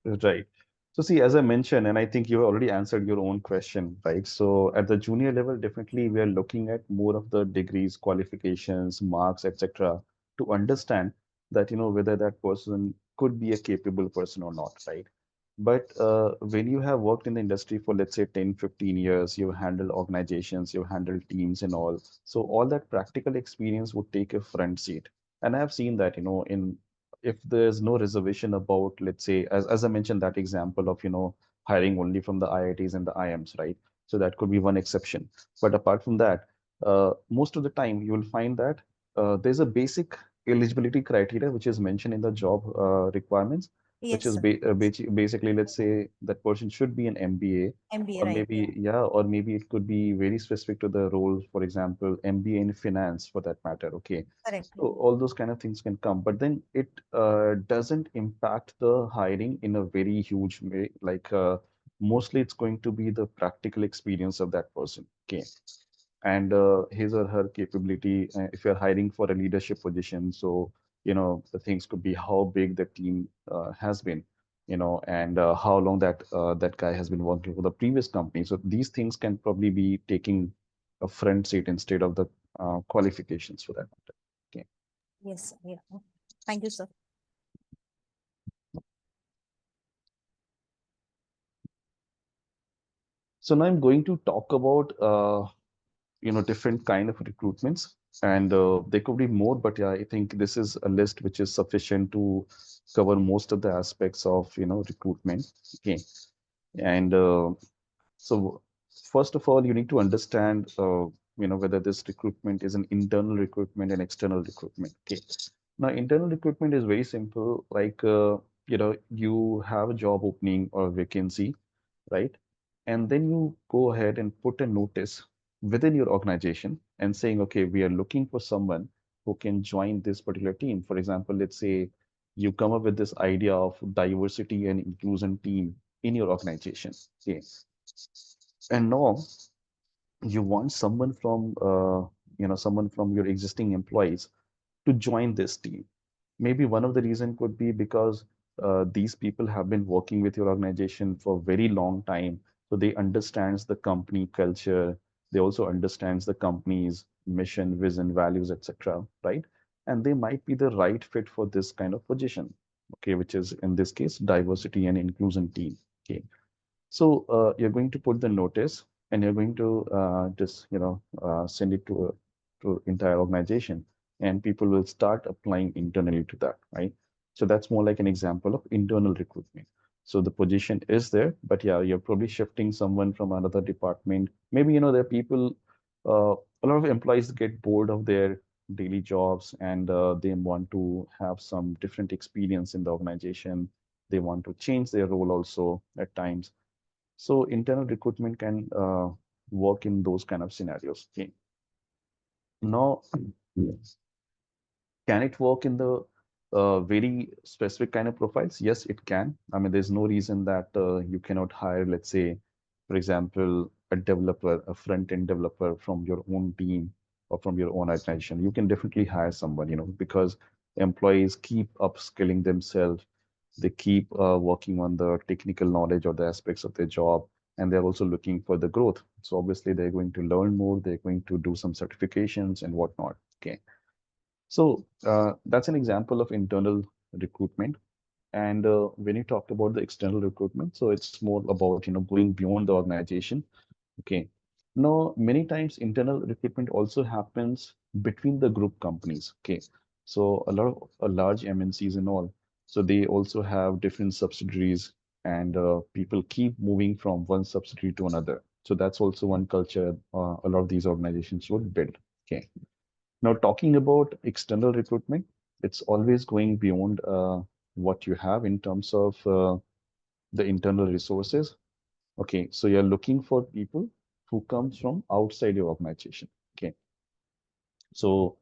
[SPEAKER 2] Right. So see, as I mentioned, and I think you already answered your own question, right? So at the junior level, definitely we are looking at more of the degrees, qualifications, marks, etc., to understand that, whether that person could be a capable person or not, right? But when you have worked in the industry for, let's say, 10, 15 years, you've handled organizations, you've handled teams and all. So all that practical experience would take a front seat. And I have seen that, in if there's no reservation about, let's say, as I mentioned, that example of, hiring only from the IITs and the IIMs, right? So that could be one exception. But apart from that, most of the time you will find that there's a basic eligibility criteria which is mentioned in the job requirements, which
[SPEAKER 4] Yes,
[SPEAKER 2] is
[SPEAKER 4] sir.
[SPEAKER 2] basically, let's say that person should be an MBA,
[SPEAKER 4] MBA,
[SPEAKER 2] or
[SPEAKER 4] right? Yeah,
[SPEAKER 2] maybe, yeah, or maybe it could be very specific to the role, for example, MBA in finance for that matter. Okay.
[SPEAKER 4] correct.
[SPEAKER 2] So all those kind of things can come, but then it doesn't impact the hiring in a very huge way. Like mostly it's going to be the practical experience of that person. Okay. And his or her capability, if you're hiring for a leadership position, so the things could be how big the team has been, and how long that guy has been working for the previous company. So these things can probably be taking a front seat instead of the qualifications for that matter. Okay.
[SPEAKER 4] Yes, sir. Yeah. Thank you, sir.
[SPEAKER 2] So now I'm going to talk about different kind of recruitments, and there could be more, but yeah, I think this is a list which is sufficient to cover most of the aspects of recruitment. Okay. And so first of all, you need to understand whether this recruitment is an internal recruitment and external recruitment. Okay. Now internal recruitment is very simple, like you have a job opening or vacancy, right? And then you go ahead and put a notice within your organization and saying, okay, we are looking for someone who can join this particular team. For example, let's say you come up with this idea of diversity and inclusion team in your organization. Okay. And now you want someone from your existing employees to join this team. Maybe one of the reason could be because these people have been working with your organization for a very long time, so they understands the company culture. They also understands the company's mission, vision, values, etc. Right? And they might be the right fit for this kind of position. Okay, which is in this case diversity and inclusion team. Okay. So you're going to put the notice and you're going to just send it to entire organization, and people will start applying internally to that, right? So that's more like an example of internal recruitment. So the position is there, but yeah, you're probably shifting someone from another department. Maybe there are people, a lot of employees get bored of their daily jobs, and they want to have some different experience in the organization. They want to change their role also at times. So internal recruitment can work in those kind of scenarios. Okay. Now, can it work in the very specific kind of profiles? Yes, it can. I mean, there's no reason that you cannot hire, let's say, for example, a developer, a front-end developer from your own team or from your own organization. You can definitely hire someone, because employees keep upskilling themselves. They keep working on the technical knowledge or the aspects of their job, and they're also looking for the growth. So obviously, they're going to learn more. They're going to do some certifications and whatnot. Okay. So that's an example of internal recruitment. And when you talked about the external recruitment, so it's more about going beyond the organization. Okay. Now, many times internal recruitment also happens between the group companies. Okay. So a lot of large MNCs and all, so they also have different subsidiaries, and people keep moving from one subsidiary to another. So that's also one culture a lot of these organizations would build. Okay. Now, talking about external recruitment, it's always going beyond what you have in terms of the internal resources. Okay, so you're looking for people who comes from outside your organization. Okay, so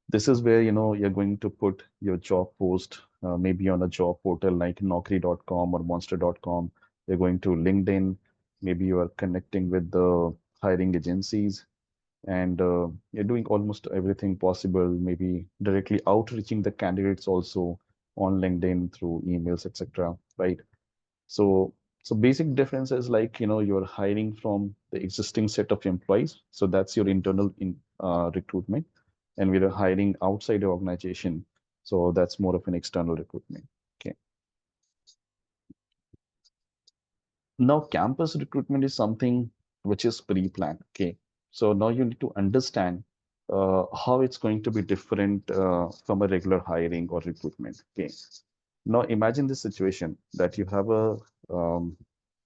[SPEAKER 2] this is where you're going to put your job post maybe on a job portal like Naukri.com or Monster.com. You're going to LinkedIn. Maybe you are connecting with the hiring agencies, and you're doing almost everything possible, maybe directly outreaching the candidates also on LinkedIn through emails, etc. Right? So, so basic difference is like you're hiring from the existing set of employees, so that's your internal recruitment, and we're hiring outside the organization, so that's more of an external recruitment. Okay. Now, campus recruitment is something which is pre-planned. Okay. So now you need to understand how it's going to be different from a regular hiring or recruitment. Okay. Now imagine this situation that you have a um,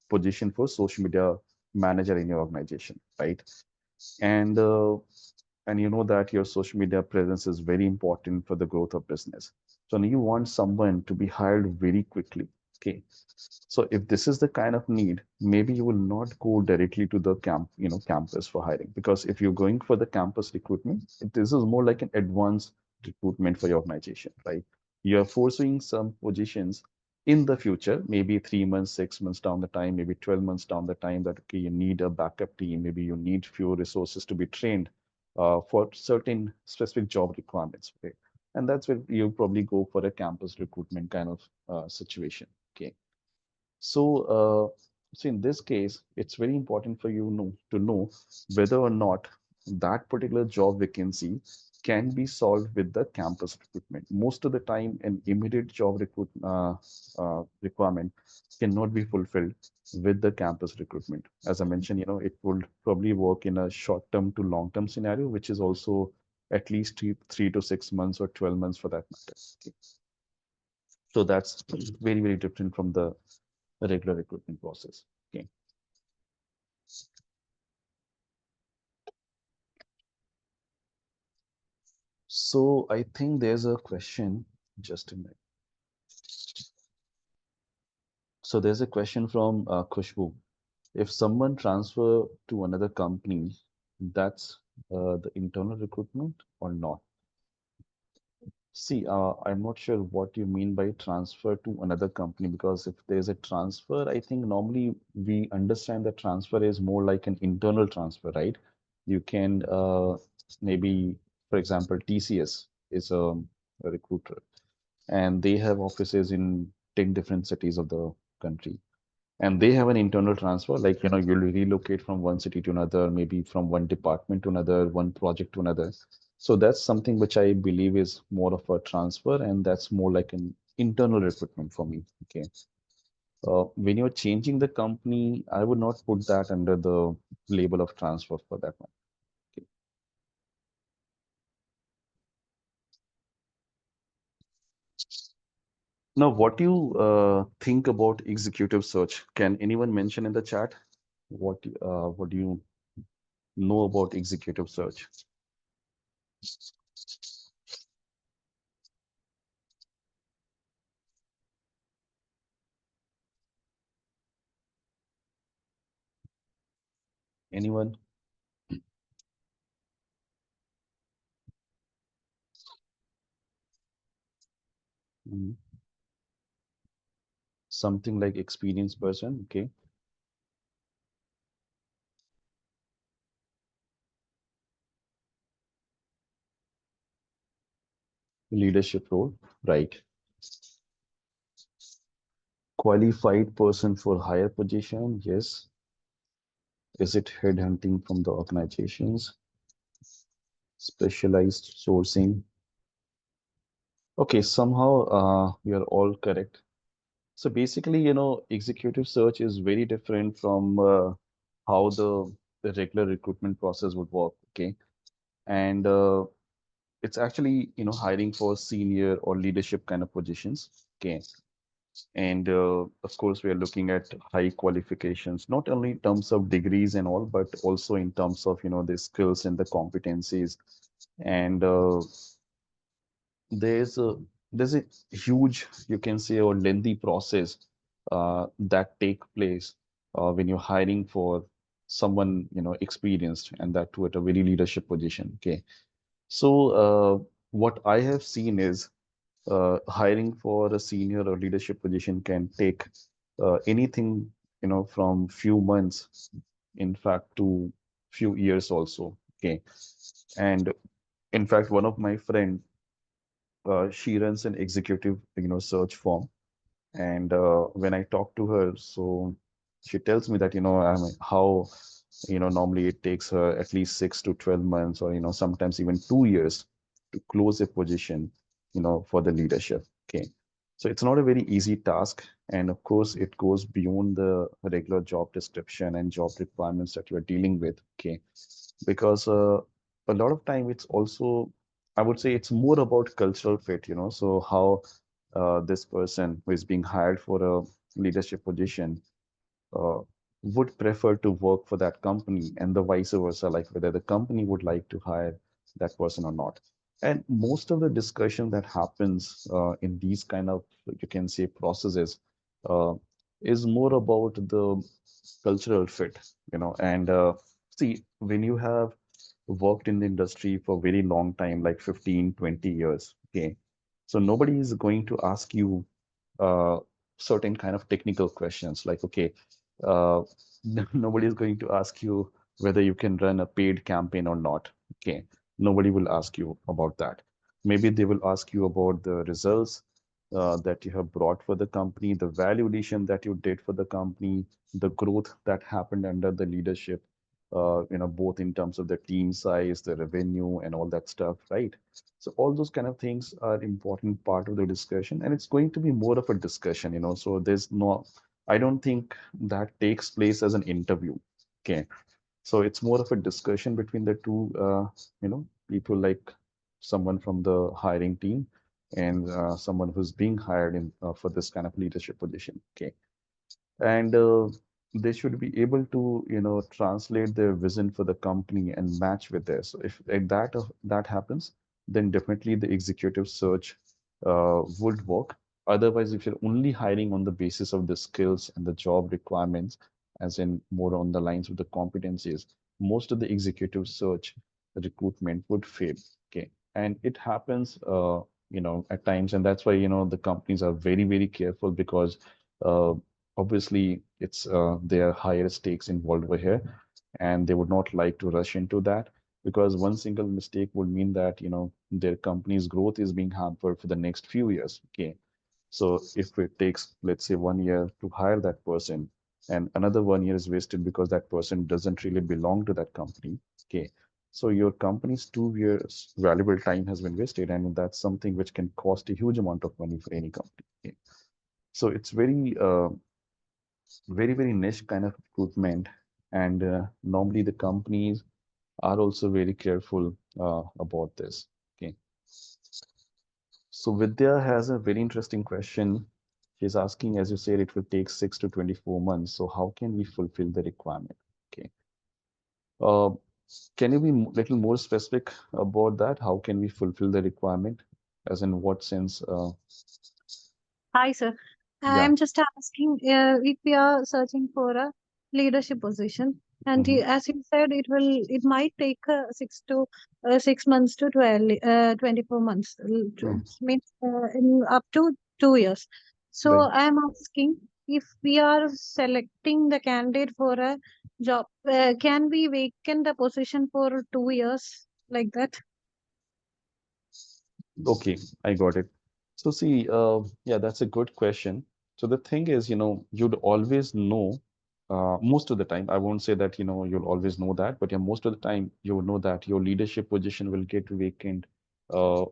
[SPEAKER 2] position for social media manager in your organization, right? And and you know that your social media presence is very important for the growth of business. So now you want someone to be hired very quickly. Okay. So if this is the kind of need, maybe you will not go directly to the campus for hiring. Because if you're going for the campus recruitment, this is more like an advanced recruitment for your organization, right? You're foreseeing some positions in the future, maybe 3 months, 6 months down the time, maybe 12 months down the time, that okay, you need a backup team, maybe you need few resources to be trained for certain specific job requirements, right? And that's where you probably go for a campus recruitment kind of situation. Okay. So in this case, it's very important for you to know whether or not that particular job vacancy can be solved with the campus recruitment. Most of the time, an immediate job requirement cannot be fulfilled with the campus recruitment. As I mentioned, it would probably work in a short-term to long-term scenario, which is also at least 3 to 6 months or 12 months for that matter. Okay. So that's very, very different from the regular recruitment process. Okay. So I think there's a question, just a minute. So there's a question from Khushbu. If someone transfer to another company, that's the internal recruitment or not? See, I'm not sure what you mean by transfer to another company, because if there's a transfer, I think normally we understand that transfer is more like an internal transfer, right? You can maybe, for example, TCS is a recruiter, and they have offices in 10 different cities of the country. And they have an internal transfer, like, you'll relocate from one city to another, maybe from one department to another, one project to another. So that's something which I believe is more of a transfer, and that's more like an internal recruitment for me. Okay. When you're changing the company, I would not put that under the label of transfer for that one. Okay. Now, what do you think about executive search? Can anyone mention in the chat what do you know about executive search? Anyone? Mhm. Something like experienced person. Okay. Leadership role. Right. Qualified person for higher position. Yes. Is it headhunting from the organizations? Specialized sourcing. Okay. Somehow we are all correct. So basically, executive search is very different from how the regular recruitment process would work. Okay. And it's actually, hiring for senior or leadership kind of positions. Okay. And of course, we are looking at high qualifications, not only in terms of degrees and all, but also in terms of, the skills and the competencies. And there's a there's a huge, you can say, or lengthy process that take place when you're hiring for someone, experienced, and that too at a very leadership position. Okay. So what I have seen is hiring for a senior or leadership position can take anything, from few months, in fact, to few years also. Okay. And in fact, one of my friend, she runs an executive, search firm. And when I talk to her, so she tells me that, I mean, how, normally it takes her at least 6 to 12 months, or, sometimes even 2 years to close a position, for the leadership. Okay. So it's not a very easy task. And of course, it goes beyond the regular job description and job requirements that you're dealing with. Okay. Because a lot of time it's also, I would say it's more about cultural fit, so how this person who is being hired for a leadership position uh, would prefer to work for that company, and the vice versa, like whether the company would like to hire that person or not. And most of the discussion that happens in these kind of, you can say, processes uh, is more about the cultural fit, and see, when you have worked in the industry for a very long time, like 15, 20 years, okay, so nobody is going to ask you uh, certain kind of technical questions like, okay, uh, nobody is going to ask you whether you can run a paid campaign or not. Okay, nobody will ask you about that. Maybe they will ask you about the results that you have brought for the company, the value addition that you did for the company, the growth that happened under the leadership, both in terms of the team size, the revenue, and all that stuff, right? So all those kind of things are important part of the discussion, and it's going to be more of a discussion, So there's no, I don't think that takes place as an interview. Okay, so it's more of a discussion between the two, people, like someone from the hiring team and someone who's being hired in for this kind of leadership position. Okay, and they should be able to translate their vision for the company and match with theirs. So if that happens, then definitely the executive search would work. Otherwise, if you're only hiring on the basis of the skills and the job requirements, as in more on the lines of the competencies, most of the executive search recruitment would fail. Okay, and it happens at times, and that's why the companies are very, very careful, because uh, obviously it's there are higher stakes involved over here, and they would not like to rush into that, because one single mistake would mean that their company's growth is being hampered for the next few years. Okay, so if it takes, let's say, 1 year to hire that person, and another 1 year is wasted because that person doesn't really belong to that company. Okay, so your company's 2 years valuable time has been wasted, and that's something which can cost a huge amount of money for any company. Okay. So it's very, very niche kind of recruitment. And normally the companies are also very careful about this. Okay. So Vidya has a very interesting question. She's asking, as you said, it will take 6 to 24 months. So how can we fulfill the requirement? Okay. Uh, can you be a little more specific about that? How can we fulfill the requirement? As in what sense?
[SPEAKER 3] Hi, sir.
[SPEAKER 2] Yeah.
[SPEAKER 3] I'm just asking if we are searching for a leadership position, and
[SPEAKER 2] Mhm.
[SPEAKER 3] as you said, it might take 6 months to 24 months,
[SPEAKER 2] Mm.
[SPEAKER 3] means in up to 2 years. So
[SPEAKER 2] Right.
[SPEAKER 3] I'm asking if we are selecting the candidate for a job, can we vacant the position for 2 years like that?
[SPEAKER 2] Okay, I got it. So see, yeah, that's a good question. So the thing is, you'd always know, most of the time, I won't say that, you'll always know that, but yeah, most of the time you will know that your leadership position will get vacant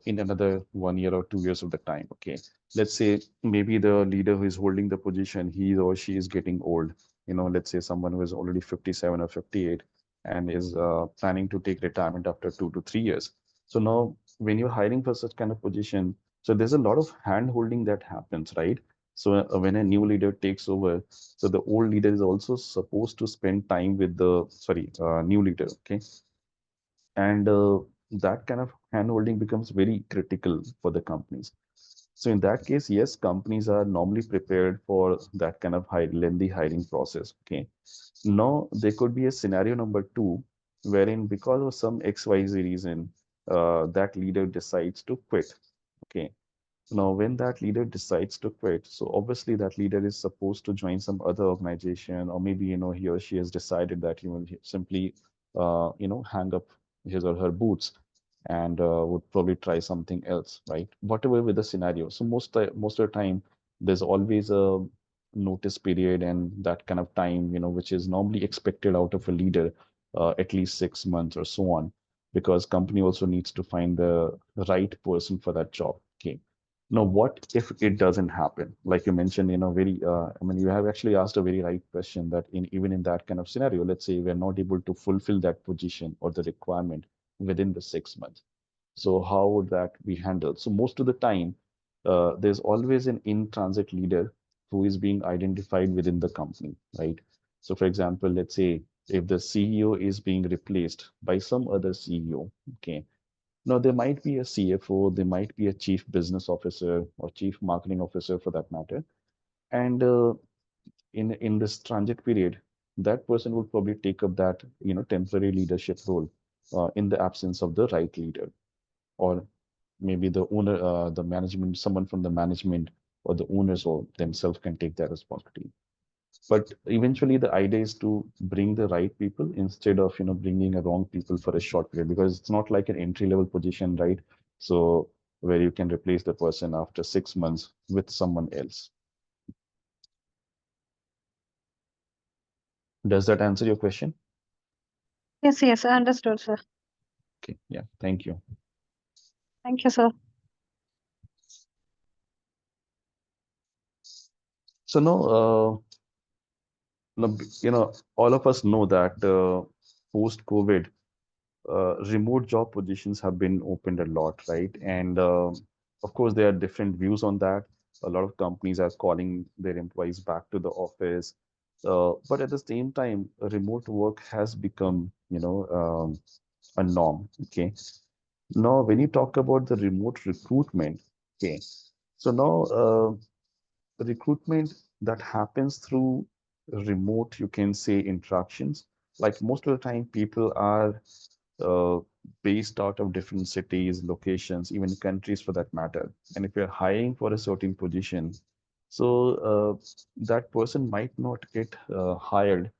[SPEAKER 2] in another 1 year or 2 years of the time. Okay. Let's say maybe the leader who is holding the position, he or she is getting old. Let's say someone who is already 57 or 58 and is planning to take retirement after 2 to 3 years. So now when you're hiring for such kind of position, so there's a lot of hand holding that happens, right? So when a new leader takes over, so the old leader is also supposed to spend time with the, sorry, new leader, okay? And that kind of hand holding becomes very critical for the companies. So in that case, yes, companies are normally prepared for that kind of lengthy hiring process, okay? Now, there could be a scenario number two, wherein because of some XYZ reason, that leader decides to quit. Okay. Now, when that leader decides to quit, so obviously that leader is supposed to join some other organization, or maybe, he or she has decided that he will simply, hang up his or her boots and would probably try something else, right? Whatever with the scenario. So most of the time, there's always a notice period and that kind of time, which is normally expected out of a leader, at least 6 months or so on, because company also needs to find the right person for that job. Okay. Now, what if it doesn't happen? Like you mentioned, I mean, you have actually asked a very right question that even in that kind of scenario, let's say we're not able to fulfill that position or the requirement within the 6 months. So how would that be handled? So most of the time, there's always an in-transit leader who is being identified within the company, right? So for example, let's say if the CEO is being replaced by some other CEO, okay, now, there might be a CFO, there might be a chief business officer or chief marketing officer for that matter. And in this transit period, that person will probably take up that temporary leadership role in the absence of the right leader, or maybe the owner, the management, someone from the management or the owners or themselves can take that responsibility. But eventually, the idea is to bring the right people instead of bringing a wrong people for a short period, because it's not like an entry level position, right? So where you can replace the person after 6 months with someone else. Does that answer your question?
[SPEAKER 3] Yes, yes, I understood, sir.
[SPEAKER 2] Okay, yeah, thank you.
[SPEAKER 3] Thank you, sir.
[SPEAKER 2] So all of us know that post-COVID, remote job positions have been opened a lot, right? And of course, there are different views on that. A lot of companies are calling their employees back to the office. But at the same time, remote work has become, a norm. Okay. Now, when you talk about the remote recruitment, okay, so now recruitment that happens through remote, you can say interactions. Like most of the time, people are uh, based out of different cities, locations, even countries for that matter. And if you're hiring for a certain position, so that person might not get hired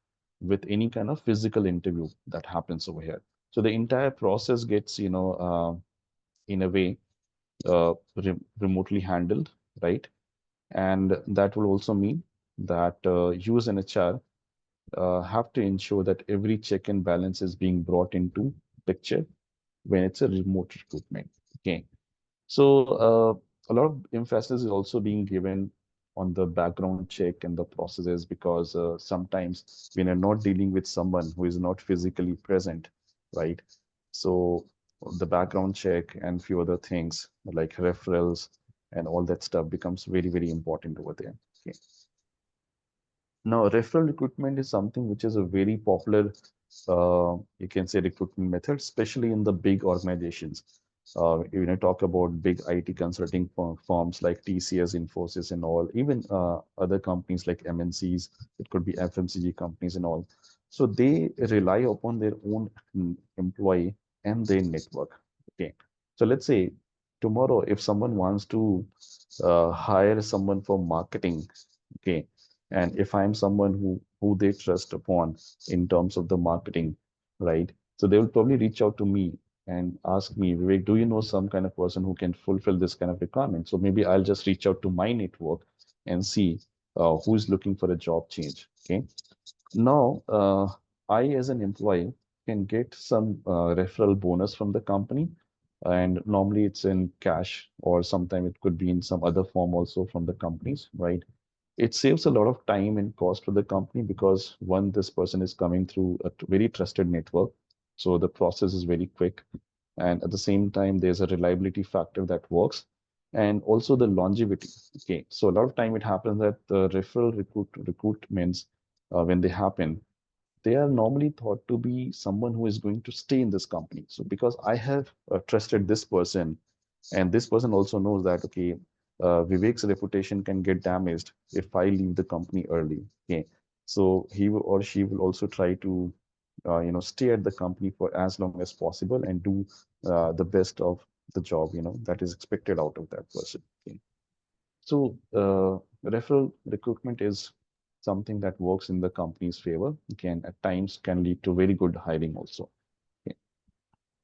[SPEAKER 2] with any kind of physical interview that happens over here. So the entire process gets, in a way, remotely handled, right? And that will also mean that you as an HR have to ensure that every check and balance is being brought into picture when it's a remote recruitment. Okay. So a lot of emphasis is also being given on the background check and the processes, because sometimes when you're not dealing with someone who is not physically present, right? So the background check and few other things like referrals and all that stuff becomes very, very important over there. Okay. Now, referral recruitment is something which is a very popular, you can say, recruitment method, especially in the big organizations. Talk about big IT consulting firms like TCS, Infosys, and all, even other companies like MNCs, it could be FMCG companies and all. So they rely upon their own employee and their network. Okay. So let's say tomorrow, if someone wants to hire someone for marketing, okay, and if I'm someone who they trust upon in terms of the marketing, right? So they will probably reach out to me and ask me, Vivek, do you know some kind of person who can fulfill this kind of requirement? So maybe I'll just reach out to my network and see who's looking for a job change. Okay. Now, I as an employee can get some referral bonus from the company, and normally it's in cash, or sometime it could be in some other form also from the companies, right? It saves a lot of time and cost for the company, because one, this person is coming through a very trusted network, so the process is very quick, and at the same time there's a reliability factor that works, and also the longevity. Okay, so a lot of time it happens that the referral recruitments, when they happen, they are normally thought to be someone who is going to stay in this company. So because I have trusted this person, and this person also knows that, okay, Vivek's reputation can get damaged if I leave the company early. Okay, so he will, or she will also try to, stay at the company for as long as possible and do the best of the job, that is expected out of that person. Okay. So referral recruitment is something that works in the company's favor. Can at times can lead to very good hiring also. Okay.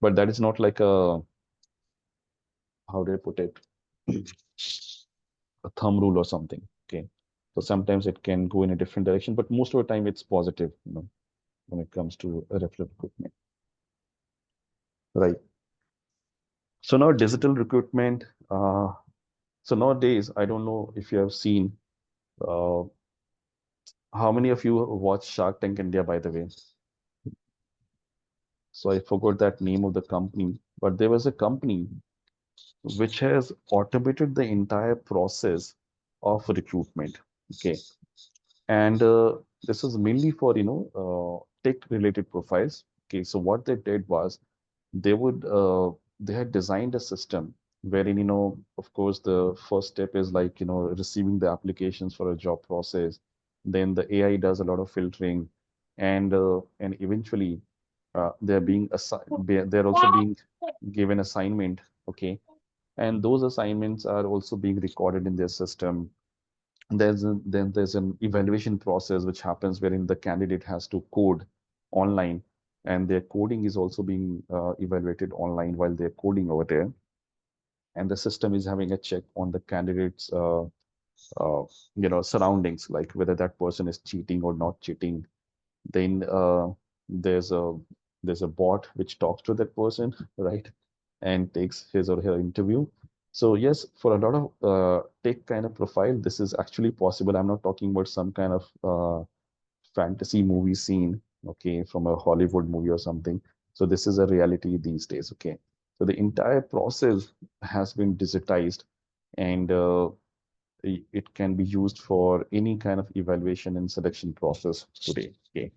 [SPEAKER 2] But that is not like a, how do I put it, a thumb rule or something. Okay. So sometimes it can go in a different direction, but most of the time it's positive, when it comes to a referral recruitment. Right. So now digital recruitment. So nowadays, I don't know if you have seen, uh, how many of you watch Shark Tank India, by the way? So I forgot that name of the company, but there was a company which has automated the entire process of recruitment. Okay. And this is mainly for, tech related profiles. Okay. So what they did was they would, they had designed a system wherein, of course, the first step is like, receiving the applications for a job process. Then the AI does a lot of filtering, and eventually they're being assigned, they're also being given assignment. Okay. And those assignments are also being recorded in their system. Then there's an evaluation process which happens wherein the candidate has to code online, and their coding is also being evaluated online while they're coding over there. And the system is having a check on the candidate's uh, surroundings, like whether that person is cheating or not cheating. Then there's a there's a bot which talks to that person, right, and takes his or her interview. So yes, for a lot of tech kind of profile, this is actually possible. I'm not talking about some kind of fantasy movie scene, okay, from a Hollywood movie or something. So this is a reality these days, okay. So the entire process has been digitized, and it can be used for any kind of evaluation and selection process today. Okay.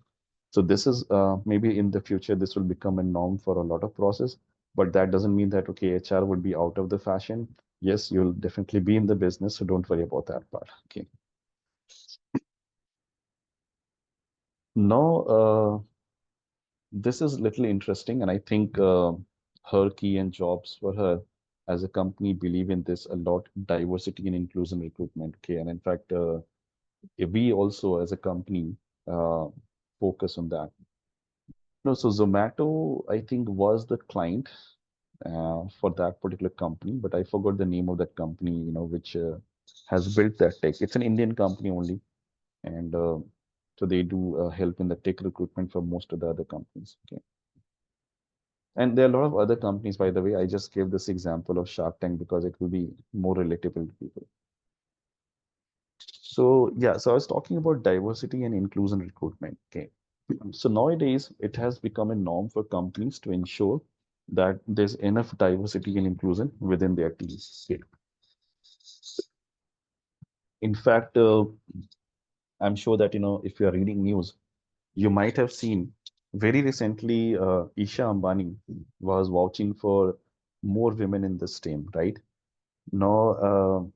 [SPEAKER 2] So this is maybe in the future, this will become a norm for a lot of process, but that doesn't mean that, okay, HR would be out of the fashion. Yes, you'll definitely be in the business, so don't worry about that part. Okay. Now, this is little interesting, and I think her key and jobs for her as a company believe in this a lot, diversity and inclusion recruitment. Okay. And in fact, we also as a company uh, focus on that. No, so Zomato, I think, was the client for that particular company, but I forgot the name of that company, which has built that tech. It's an Indian company only, and so they do help in the tech recruitment for most of the other companies. Okay, and there are a lot of other companies, by the way. I just gave this example of Shark Tank because it will be more relatable to people. So yeah, so I was talking about diversity and inclusion recruitment. Okay. So nowadays, it has become a norm for companies to ensure that there's enough diversity and inclusion within their teams. Okay. In fact, I'm sure that, if you are reading news, you might have seen very recently, Isha Ambani was vouching for more women in this team, right? Now,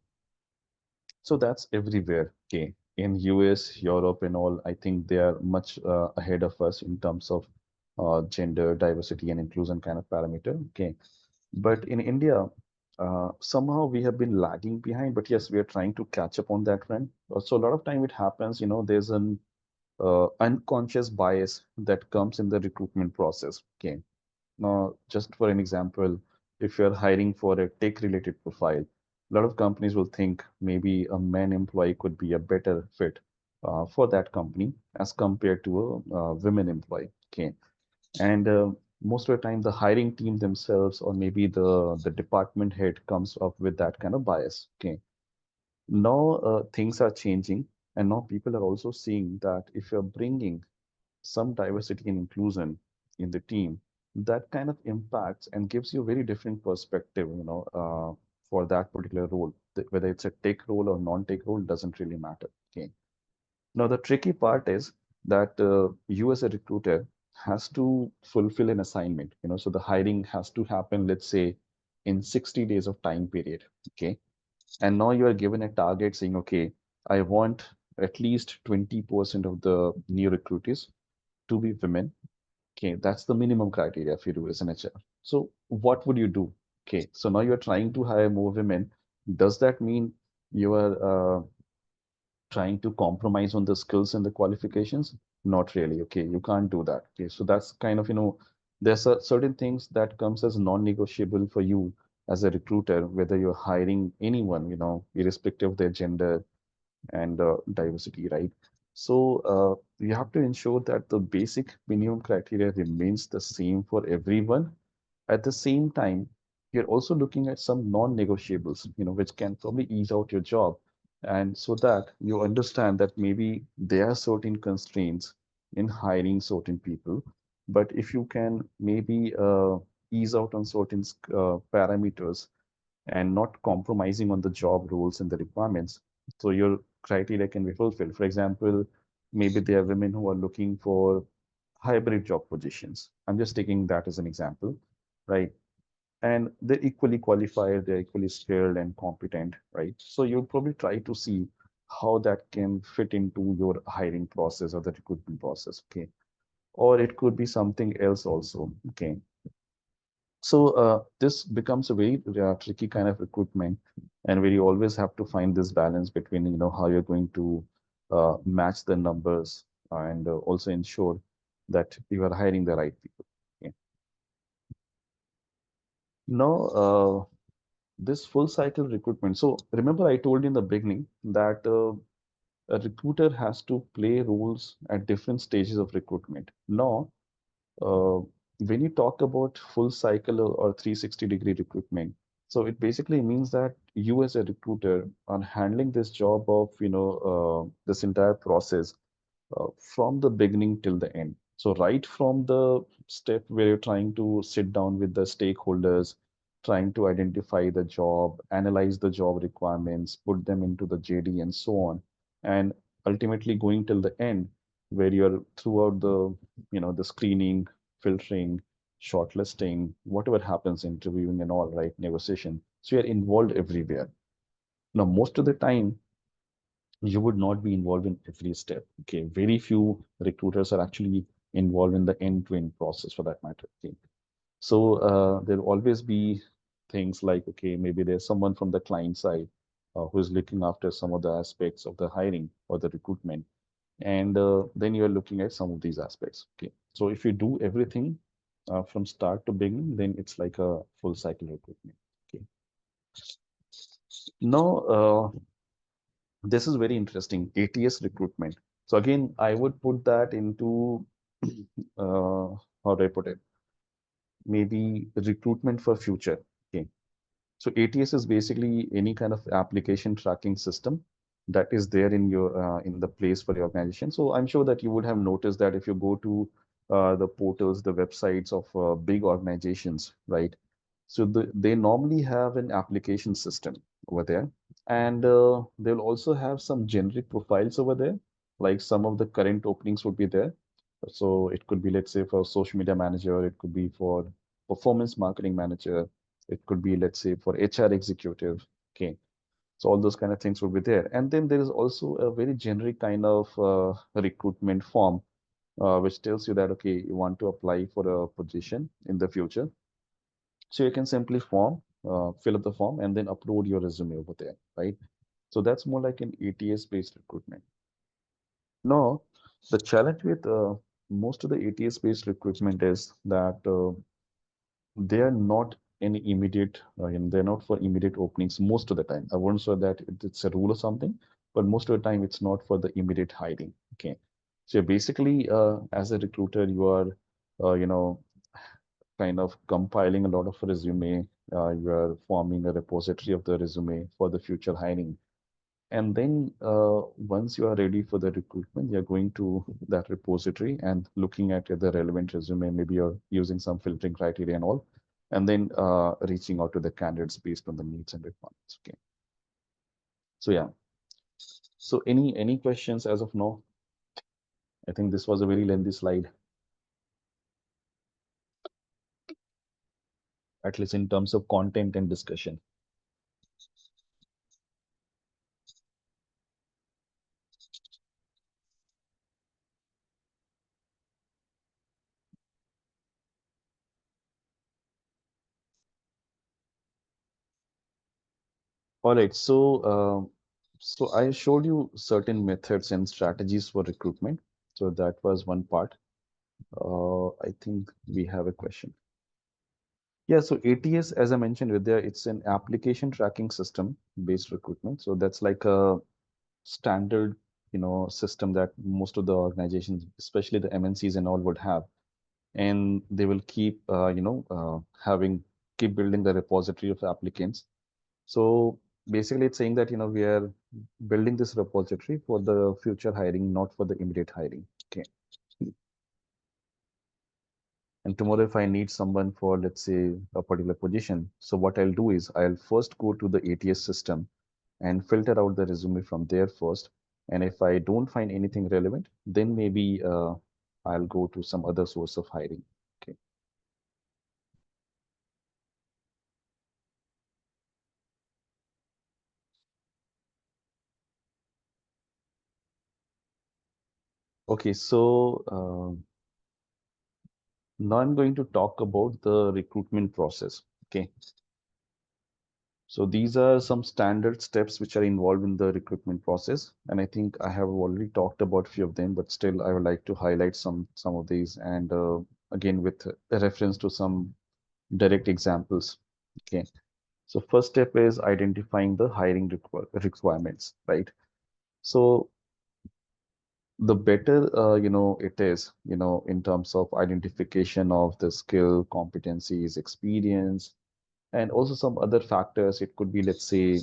[SPEAKER 2] so that's everywhere. Okay. In US, Europe, and all, I think they are much ahead of us in terms of gender diversity and inclusion kind of parameter. Okay. But in India, somehow we have been lagging behind. But yes, we are trying to catch up on that trend. So a lot of time it happens, there's an unconscious bias that comes in the recruitment process. Okay. Now, just for an example, if you're hiring for a tech-related profile, a lot of companies will think maybe a man employee could be a better fit for that company as compared to a women employee. Okay, and most of the time, the hiring team themselves, or maybe the department head, comes up with that kind of bias. Okay, now things are changing, and now people are also seeing that if you're bringing some diversity and inclusion in the team, that kind of impacts and gives you a very different perspective, for that particular role. Whether it's a tech role or non-tech role doesn't really matter. Okay. Now, the tricky part is that you as a recruiter has to fulfill an assignment, so the hiring has to happen, let's say, in 60 days of time period. Okay. And now you are given a target saying, okay, I want at least 20% of the new recruiters to be women. Okay, that's the minimum criteria for you as an HR. So what would you do? Okay, so now you're trying to hire more women. Does that mean you are trying to compromise on the skills and the qualifications? Not really. Okay, you can't do that. Okay, so that's kind of, there's certain things that comes as non-negotiable for you as a recruiter, whether you're hiring anyone, irrespective of their gender and diversity, right? So you have to ensure that the basic minimum criteria remains the same for everyone. At the same time, you're also looking at some non-negotiables, which can probably ease out your job. And so that you understand that maybe there are certain constraints in hiring certain people, but if you can maybe ease out on certain parameters and not compromising on the job roles and the requirements, so your criteria can be fulfilled. For example, maybe there are women who are looking for hybrid job positions. I'm just taking that as an example, right? And they're equally qualified, they're equally skilled and competent, right? So you'll probably try to see how that can fit into your hiring process or the recruitment process, okay? Or it could be something else also, okay? So this becomes a very tricky kind of recruitment, and where you always have to find this balance between, how you're going to match the numbers and also ensure that you are hiring the right people. Okay. Now, this full cycle recruitment. So remember, I told you in the beginning that a recruiter has to play roles at different stages of recruitment. Now, uh, when you talk about full cycle or 360-degree recruitment, so it basically means that you as a recruiter are handling this job of, this entire process from the beginning till the end. So right from the step where you're trying to sit down with the stakeholders, trying to identify the job, analyze the job requirements, put them into the JD and so on, and ultimately going till the end where you're throughout the screening, filtering, shortlisting, whatever happens, interviewing and all, right, negotiation. So you're involved everywhere. Now, most of the time, you would not be involved in every step. Okay, very few recruiters are actually involved in the end-to-end process for that matter. Okay, so there'll always be things like, okay, maybe there's someone from the client side who is looking after some of the aspects of the hiring or the recruitment, and then you're looking at some of these aspects. Okay, so if you do everything from start to beginning, then it's like a full cycle recruitment. Okay, now this is very interesting, ATS recruitment. So again, I would put that into how do I put it? Maybe recruitment for future. Okay. So ATS is basically any kind of application tracking system that is there in your in the place for your organization. So I'm sure that you would have noticed that if you go to the portals, the websites of big organizations, right? So they normally have an application system over there, and they'll also have some generic profiles over there, like some of the current openings would be there. So it could be, let's say, for social media manager, it could be for performance marketing manager, it could be, let's say, for HR executive. Okay. So all those kind of things would be there. And then there is also a very generic kind of recruitment form, which tells you that, okay, you want to apply for a position in the future. So you can simply fill up the form and then upload your resume over there, right? So that's more like an ATS based recruitment. No, the challenge with most of the ATS based recruitment is that they are not any immediate, they're not for immediate openings most of the time. I wouldn't say that it's a rule or something, but most of the time it's not for the immediate hiring. Okay. So basically, as a recruiter, you are, kind of compiling a lot of resume. You are forming a repository of the resume for the future hiring. And then once you are ready for the recruitment, you're going to that repository and looking at the relevant resume. Maybe you're using some filtering criteria and all, and then reaching out to the candidates based on the needs and requirements. Okay. So yeah. So any questions as of now? I think this was a very lengthy slide, at least in terms of content and discussion. All right, so I showed you certain methods and strategies for recruitment. So that was one part. I think we have a question. Yeah, so ATS, as I mentioned, Vidya, it's an application tracking system based recruitment. So that's like a standard, system that most of the organizations, especially the MNCs and all, would have. And they will keep, having keep building the repository of applicants. So basically, it's saying that we are building this repository for the future hiring, not for the immediate hiring. Okay. And tomorrow, if I need someone for, let's say, a particular position, so what I'll do is I'll first go to the ATS system and filter out the resume from there first. And if I don't find anything relevant, then maybe I'll go to some other source of hiring. Okay. Okay, so now I'm going to talk about the recruitment process. Okay. So these are some standard steps which are involved in the recruitment process. And I think I have already talked about a few of them, but still I would like to highlight some of these and again with a reference to some direct examples. Okay. So first step is identifying the hiring requirements, right? So the better it is, in terms of identification of the skill, competencies, experience, and also some other factors. It could be, let's say,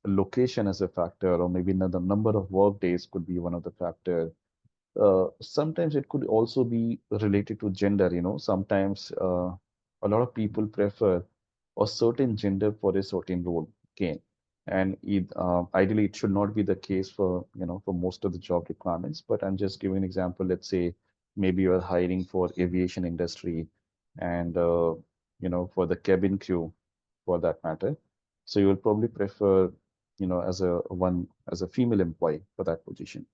[SPEAKER 2] location as a factor, or maybe the number of work days could be one of the factor. Sometimes it could also be related to gender. Sometimes a lot of people prefer a certain gender for a certain role. Okay. And ideally, it should not be the case for, for most of the job requirements. But I'm just giving an example. Let's say maybe you're hiring for aviation industry and, for the cabin crew for that matter. So you will probably prefer, as a female employee for that position.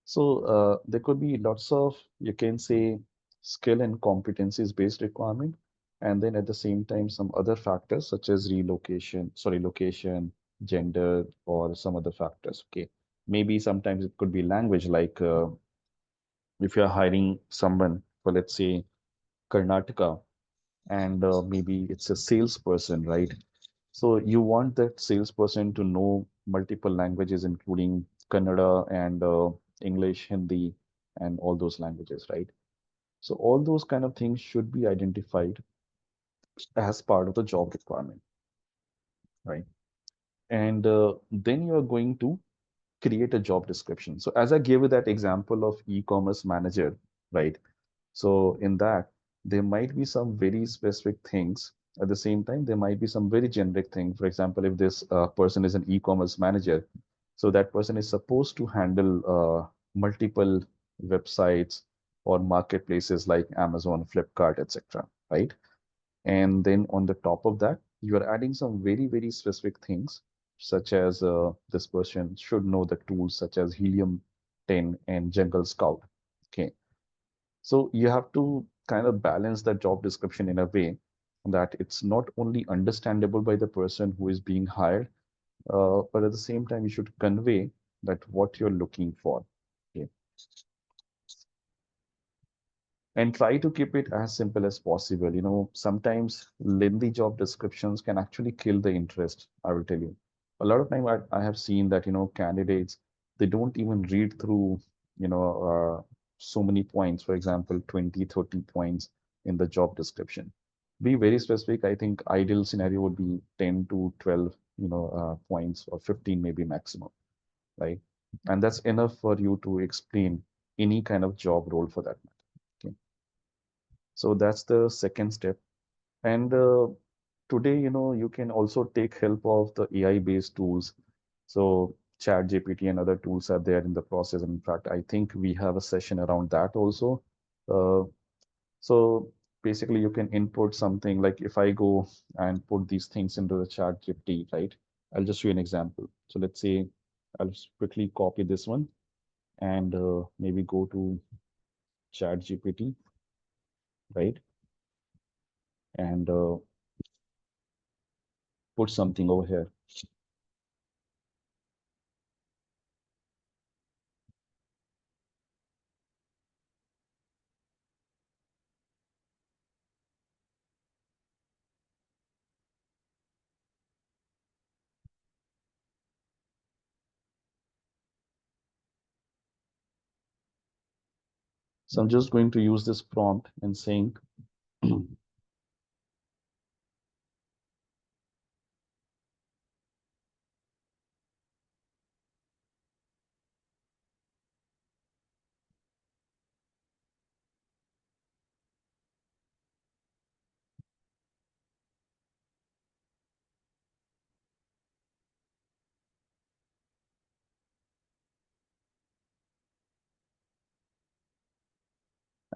[SPEAKER 2] So there could be lots of, you can say, skill and competencies based requirement. And then at the same time, some other factors such as location, gender, or some other factors. Okay. Maybe sometimes it could be language, like if you're hiring someone for, let's say, Karnataka, and maybe it's a salesperson, right? So you want that salesperson to know multiple languages, including Kannada and English, Hindi, and all those languages, right? So all those kind of things should be identified as part of the job requirement, right? And then you are going to create a job description. So as I gave you that example of e-commerce manager, right? So in that, there might be some very specific things. At the same time, there might be some very generic thing. For example, if this person is an e-commerce manager, so that person is supposed to handle multiple websites or marketplaces like Amazon, Flipkart, etc. Right? And then on the top of that, you are adding some very, very specific things, such as this person should know the tools such as Helium 10 and Jungle Scout. Okay. So you have to kind of balance that job description in a way that it's not only understandable by the person who is being hired, but at the same time, you should convey that what you're looking for. Okay. And try to keep it as simple as possible. Sometimes lengthy job descriptions can actually kill the interest, I will tell you. A lot of time I have seen that, candidates, they don't even read through, so many points, for example, 20, 30 points in the job description. Be very specific. I think ideal scenario would be 10 to 12, points, or 15 maybe maximum, right? And that's enough for you to explain any kind of job role for that matter. Okay. So that's the second step. And today, you can also take help of the AI-based tools. So ChatGPT and other tools are there in the process. And in fact, I think we have a session around that also. Uh, so basically, you can input something like if I go and put these things into the ChatGPT, right? I'll just show you an example. So let's say I'll just quickly copy this one and maybe go to ChatGPT, right? And put something over here. So I'm just going to use this prompt and saying,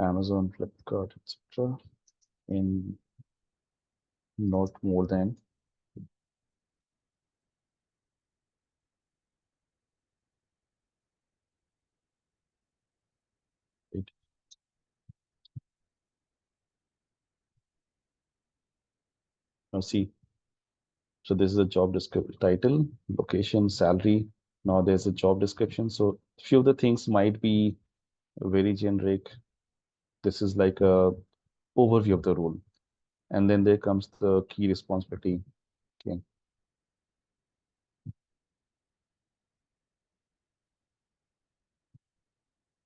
[SPEAKER 2] Amazon, Flipkart, etc. in not more than eight. Now see, so this is a job description title, location, salary. Now there's a job description. So few of the things might be very generic. This is like a overview of the role. And then there comes the key responsibility. Okay.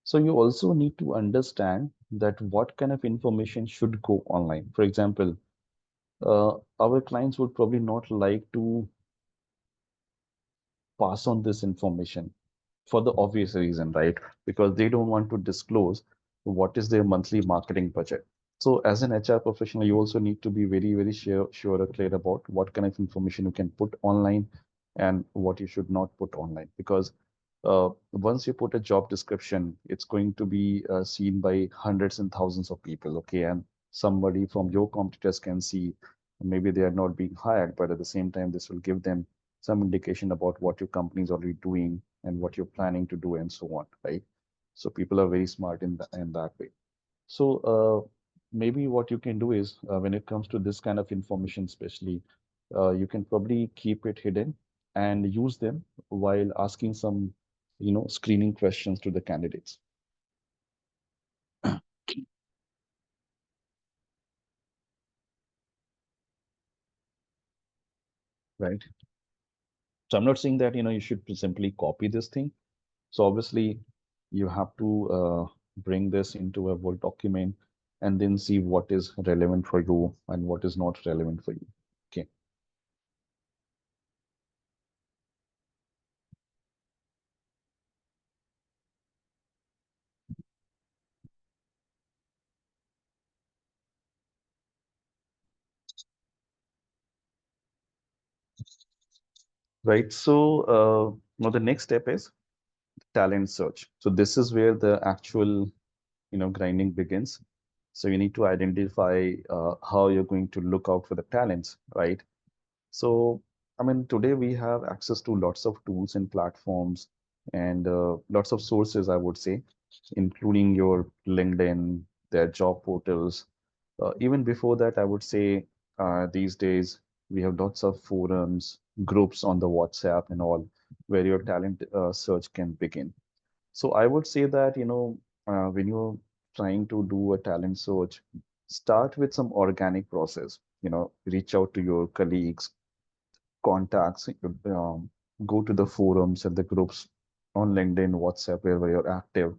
[SPEAKER 2] So you also need to understand that what kind of information should go online. For example, our clients would probably not like to pass on this information for the obvious reason, right? Because they don't want to disclose what is their monthly marketing budget. So as an HR professional, you also need to be very, very sure or clear about what kind of information you can put online and what you should not put online. Because once you put a job description, it's going to be seen by hundreds and thousands of people, okay? And somebody from your competitors can see maybe they are not being hired, but at the same time, this will give them some indication about what your company is already doing and what you're planning to do and so on, right? So people are very smart in that way. So maybe what you can do is when it comes to this kind of information, especially, you can probably keep it hidden and use them while asking some, screening questions to the candidates, right? So I'm not saying that, you should simply copy this thing. So obviously, you have to bring this into a Word document and then see what is relevant for you and what is not relevant for you. Okay. Right. So now the next step is talent search. So this is where the actual, grinding begins. So you need to identify how you're going to look out for the talents, right? So, I mean, today we have access to lots of tools and platforms and lots of sources, I would say, including your LinkedIn, their job portals. Even before that, I would say these days we have lots of forums, groups on the WhatsApp and all, where your talent search can begin. So I would say that, when you're trying to do a talent search, start with some organic process, reach out to your colleagues, contacts, go to the forums and the groups on LinkedIn, WhatsApp, wherever you're active.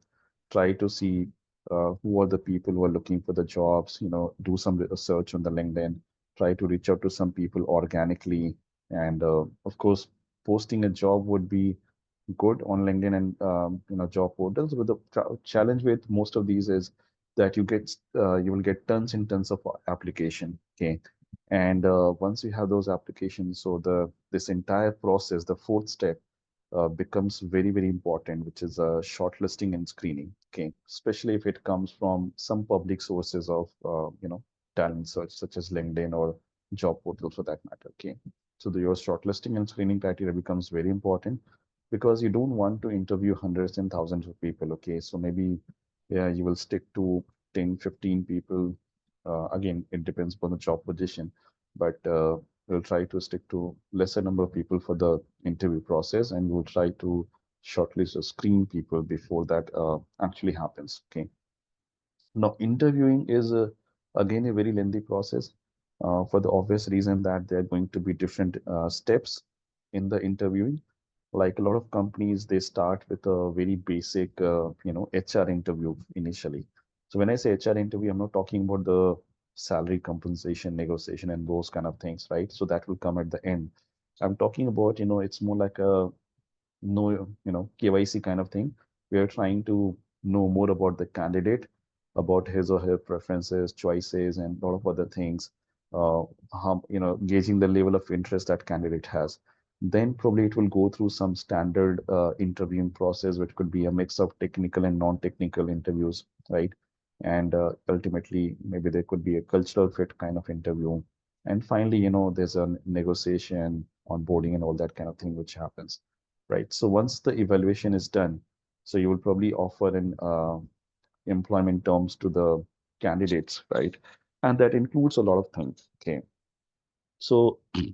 [SPEAKER 2] Try to see who are the people who are looking for the jobs, do some research on the LinkedIn, try to reach out to some people organically. And of course, posting a job would be good on LinkedIn and job portals. But the challenge with most of these is that you will get tons and tons of application. Okay, and once you have those applications, so this entire process, the fourth step, becomes very, very important, which is shortlisting and screening. Okay, especially if it comes from some public sources of talent search, such as LinkedIn or job portals for that matter. Okay, so your shortlisting and screening criteria becomes very important because you don't want to interview hundreds and thousands of people. Okay, so maybe yeah, you will stick to 10, 15 people. Again, it depends upon the job position, but we'll try to stick to lesser number of people for the interview process, and we'll try to shortlist or screen people before that actually happens. Okay. Now, interviewing is again a very lengthy process for the obvious reason that there are going to be different steps in the interviewing. Like a lot of companies, they start with a very basic, HR interview initially. So when I say HR interview, I'm not talking about the salary compensation negotiation and those kind of things, right? So that will come at the end. I'm talking about, it's more like a know, KYC kind of thing. We are trying to know more about the candidate, about his or her preferences, choices, and a lot of other things. How, gauging the level of interest that candidate has. Then probably it will go through some standard interviewing process, which could be a mix of technical and non-technical interviews, right? And ultimately, maybe there could be a cultural fit kind of interview. And finally, there's a negotiation, onboarding, and all that kind of thing which happens, right? So once the evaluation is done, so you will probably offer an employment terms to the candidates, right? And that includes a lot of things. Okay. So the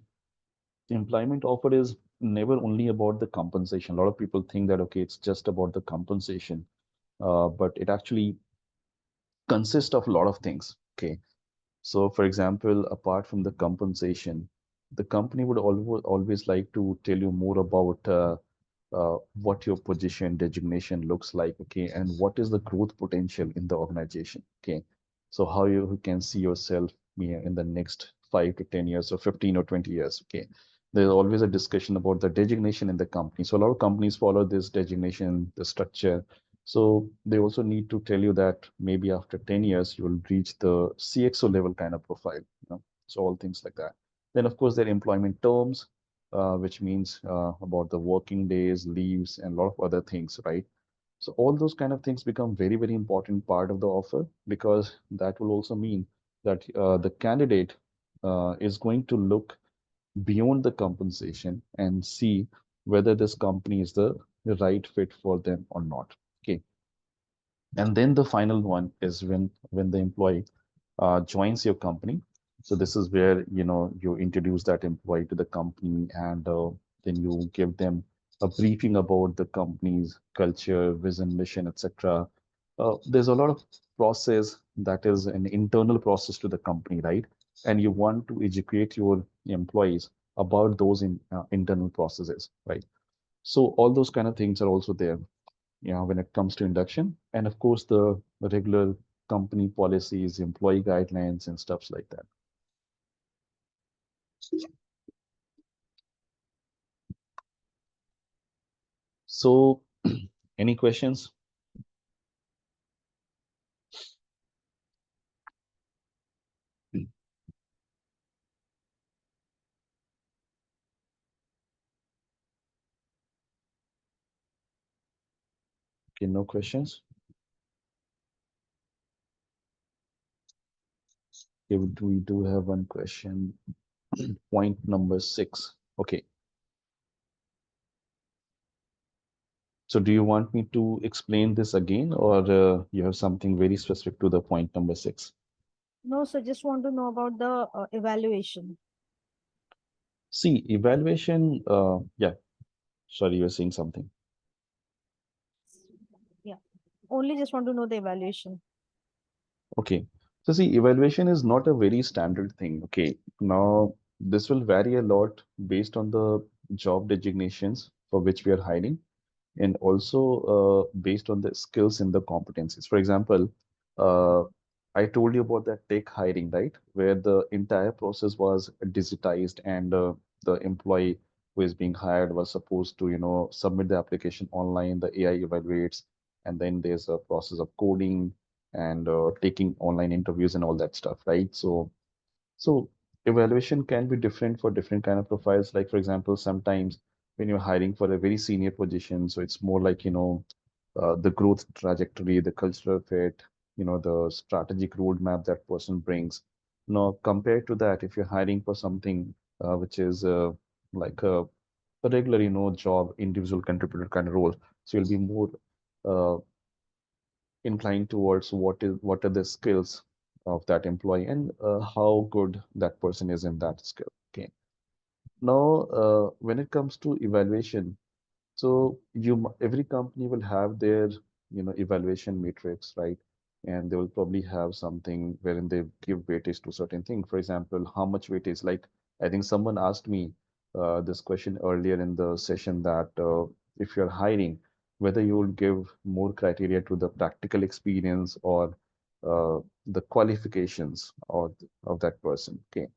[SPEAKER 2] employment offer is never only about the compensation. A lot of people think that, okay, it's just about the compensation, but it actually consists of a lot of things. Okay. So, for example, apart from the compensation, the company would always like to tell you more about what your position designation looks like, okay, and what is the growth potential in the organization, okay. So how you can see yourself in the next 5 to 10 years or 15 or 20 years, okay. There's always a discussion about the designation in the company. So a lot of companies follow this designation, the structure. So they also need to tell you that maybe after 10 years, you will reach the CXO level kind of profile, so all things like that. Then, of course, their employment terms, which means about the working days, leaves, and a lot of other things, right? So all those kind of things become very, very important part of the offer, because that will also mean that the candidate is going to look beyond the compensation and see whether this company is the right fit for them or not. Okay. And then the final one is when the employee joins your company. So this is where you introduce that employee to the company, and then you give them a briefing about the company's culture, vision, mission, etc. There's a lot of process that is an internal process to the company, right? And you want to educate your employees about those internal processes, right? So all those kind of things are also there, when it comes to induction. And of course, the regular company policies, employee guidelines, and stuffs like that. So, any questions? Okay, no questions. Okay, we do have one question. Point number 6. Okay. So do you want me to explain this again, or you have something very specific to the point number 6?
[SPEAKER 4] No, so just want to know about the evaluation.
[SPEAKER 2] See, evaluation, yeah, sorry, you're saying something.
[SPEAKER 4] Yeah. Only just want to know the evaluation.
[SPEAKER 2] Okay. So see, evaluation is not a very standard thing. Okay. Now, this will vary a lot based on the job designations for which we are hiring, and also based on the skills and the competencies. For example, uh, I told you about that tech hiring, right? Where the entire process was digitized, and the employee who is being hired was supposed to, submit the application online, the AI evaluates, and then there's a process of coding and taking online interviews and all that stuff, right? So evaluation can be different for different kind of profiles. Like for example, sometimes when you're hiring for a very senior position, so it's more like, the growth trajectory, the cultural fit, the strategic roadmap that person brings. Now, compared to that, if you're hiring for something which is like a regular, job, individual contributor kind of role, so you'll be more uh, inclined towards what are the skills of that employee, and how good that person is in that skill. Okay. Now, when it comes to evaluation, so every company will have their, evaluation matrix, right? And they will probably have something wherein they give weightage to certain thing. For example, how much weightage? Like, I think someone asked me this question earlier in the session, that if you're hiring, whether you will give more criteria to the practical experience or the qualifications of that person. Okay.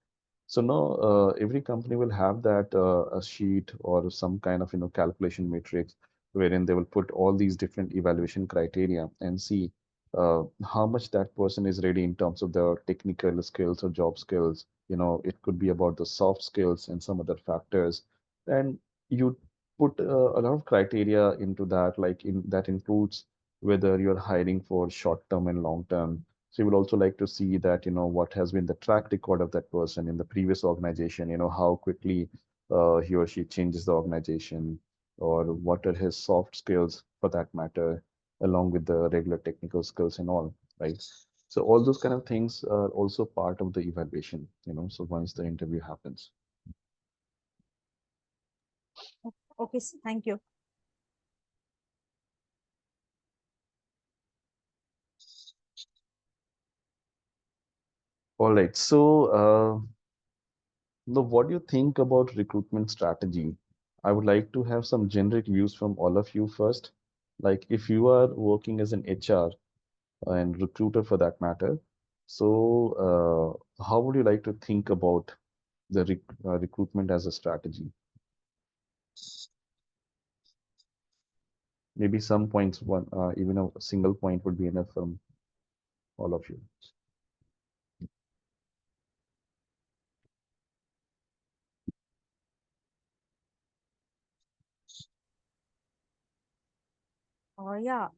[SPEAKER 2] So now every company will have that a sheet or some kind of calculation matrix, wherein they will put all these different evaluation criteria and see how much that person is ready in terms of their technical skills or job skills. It could be about the soft skills and some other factors. And you put a lot of criteria into that, like that includes whether you're hiring for short term and long term. So you will also like to see that, what has been the track record of that person in the previous organization, how quickly he or she changes the organization, or what are his soft skills for that matter, along with the regular technical skills and all, right? So all those kind of things are also part of the evaluation, so once the interview happens.
[SPEAKER 4] Okay, thank you.
[SPEAKER 2] All right. So, now what do you think about recruitment strategy? I would like to have some generic views from all of you first. Like if you are working as an HR and recruiter for that matter, so how would you like to think about the recruitment as a strategy? Maybe some points, even a single point would be enough from all of you.
[SPEAKER 4] Yeah,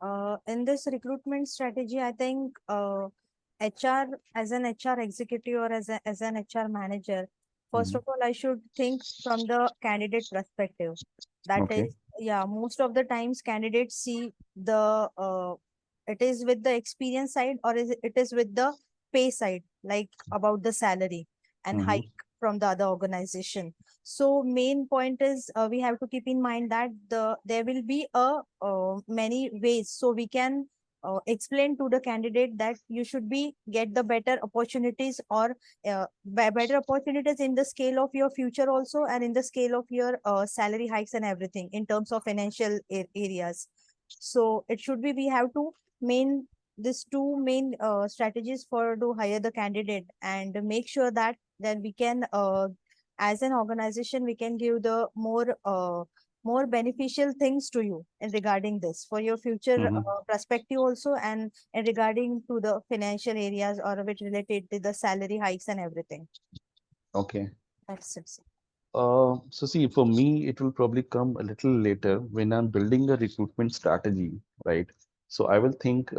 [SPEAKER 4] in this recruitment strategy, I think HR as an HR executive or as an HR manager, first
[SPEAKER 2] Mhm.
[SPEAKER 4] of all, I should think from the candidate perspective. That
[SPEAKER 2] Okay.
[SPEAKER 4] is, yeah, most of the times candidates see the it is with the experience side or it is with the pay side, like about the salary and
[SPEAKER 2] Mm-hmm.
[SPEAKER 4] hike from the other organization. So main point is we have to keep in mind that there will be a many ways, so we can explain to the candidate that you should be get the better opportunities or better opportunities in the scale of your future also, and in the scale of your salary hikes and everything in terms of financial areas. So it should be we have to main these two main strategies for to hire the candidate and make sure that then we can as an organization we can give the more beneficial things to you in regarding this for your future
[SPEAKER 2] Mm-hmm.
[SPEAKER 4] perspective also, and regarding to the financial areas or which related to the salary hikes and everything.
[SPEAKER 2] Okay.
[SPEAKER 4] That's it.
[SPEAKER 2] So see, for me, it will probably come a little later when I'm building a recruitment strategy, right? So I will think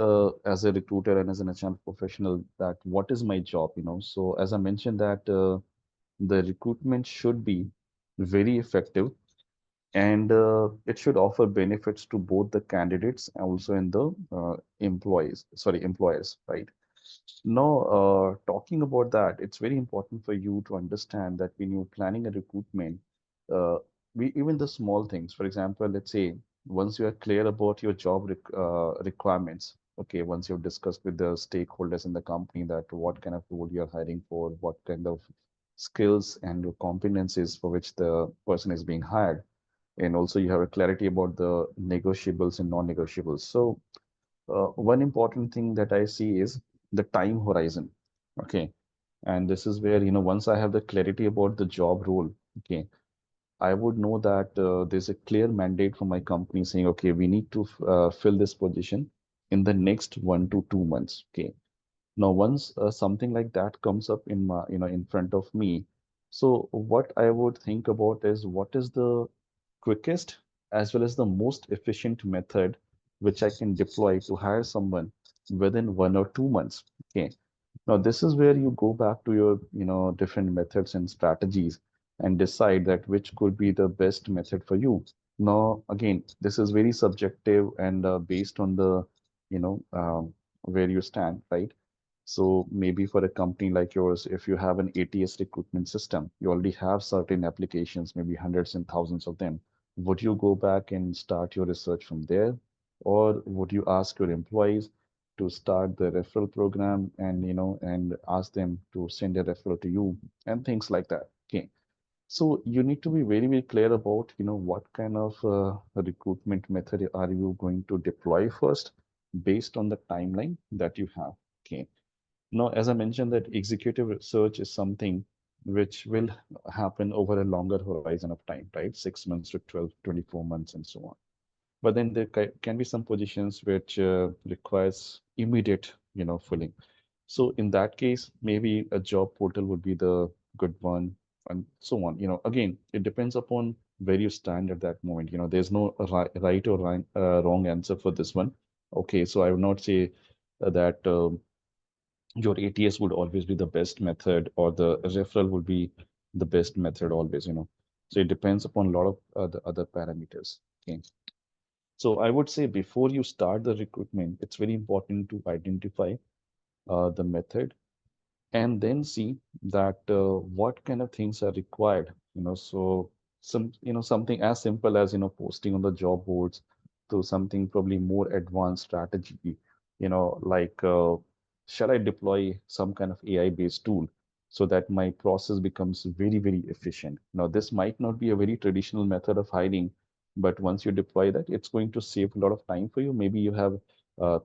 [SPEAKER 2] as a recruiter and as an HR professional that what is my job. So as I mentioned that the recruitment should be very effective and it should offer benefits to both the candidates and also in the employers, right? Now, talking about that, it's very important for you to understand that when you're planning a recruitment, uh, even the small things, for example, let's say once you are clear about your job requirements, okay, once you've discussed with the stakeholders in the company that what kind of role you're hiring for, what kind of skills and your competencies for which the person is being hired, and also you have a clarity about the negotiables and non-negotiables. So one important thing that I see is the time horizon. Okay. And this is where, once I have the clarity about the job role, okay, I would know that there's a clear mandate from my company saying, okay, we need to fill this position in the next 1 to 2 months. Okay. Now, once something like that comes up in my, in front of me, so what I would think about is what is the quickest as well as the most efficient method which I can deploy to hire someone within 1 or 2 months. Okay. Now, this is where you go back to your, different methods and strategies and decide that which could be the best method for you. Now, again, this is very subjective and based on the, where you stand, right? So maybe for a company like yours, if you have an ATS recruitment system, you already have certain applications, maybe hundreds and thousands of them. Would you go back and start your research from there? Or would you ask your employees to start the referral program and, and ask them to send a referral to you and things like that? Okay. So you need to be very, very clear about, what kind of recruitment method are you going to deploy first based on the timeline that you have. Okay. Now, as I mentioned, that executive search is something which will happen over a longer horizon of time, right? 6 months to 12, 24 months, and so on. But then there can be some positions which requires immediate, filling. So in that case, maybe a job portal would be the good one, and so on. Again, it depends upon where you stand at that moment. There's no right or wrong answer for this one. Okay, so I would not say that your ATS would always be the best method or the referral would be the best method always, you know. So it depends upon a lot of other parameters. Okay. So I would say before you start the recruitment, it's very important to identify the method and then see that what kind of things are required, you know. So something as simple as, posting on the job boards to something probably more advanced strategy, like shall I deploy some kind of AI based tool so that my process becomes very, very efficient. Now this might not be a very traditional method of hiring, but once you deploy that, it's going to save a lot of time for you. Maybe you have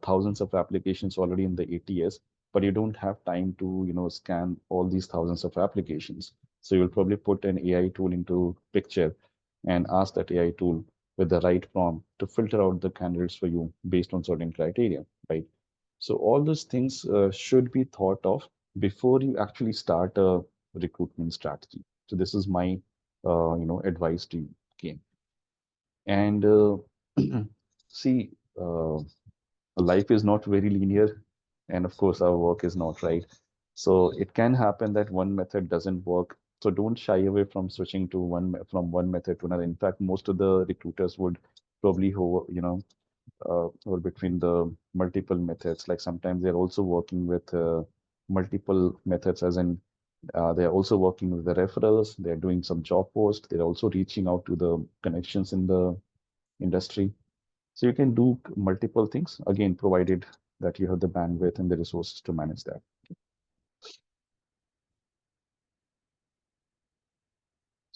[SPEAKER 2] thousands of applications already in the ATS, but you don't have time to, scan all these thousands of applications. So you'll probably put an AI tool into picture and ask that AI tool with the right prompt to filter out the candidates for you based on certain criteria, right? So all those things should be thought of before you actually start a recruitment strategy. So this is my, advice to you. Okay. And see, life is not very linear, and of course, our work is not, right? So it can happen that one method doesn't work. So don't shy away from switching to from one method to another. In fact, most of the recruiters would probably hover between the multiple methods. Like sometimes they're also working with multiple methods, as in they're also working with the referrals. They're doing some job posts. They're also reaching out to the connections in the industry. So you can do multiple things, again, provided that you have the bandwidth and the resources to manage that.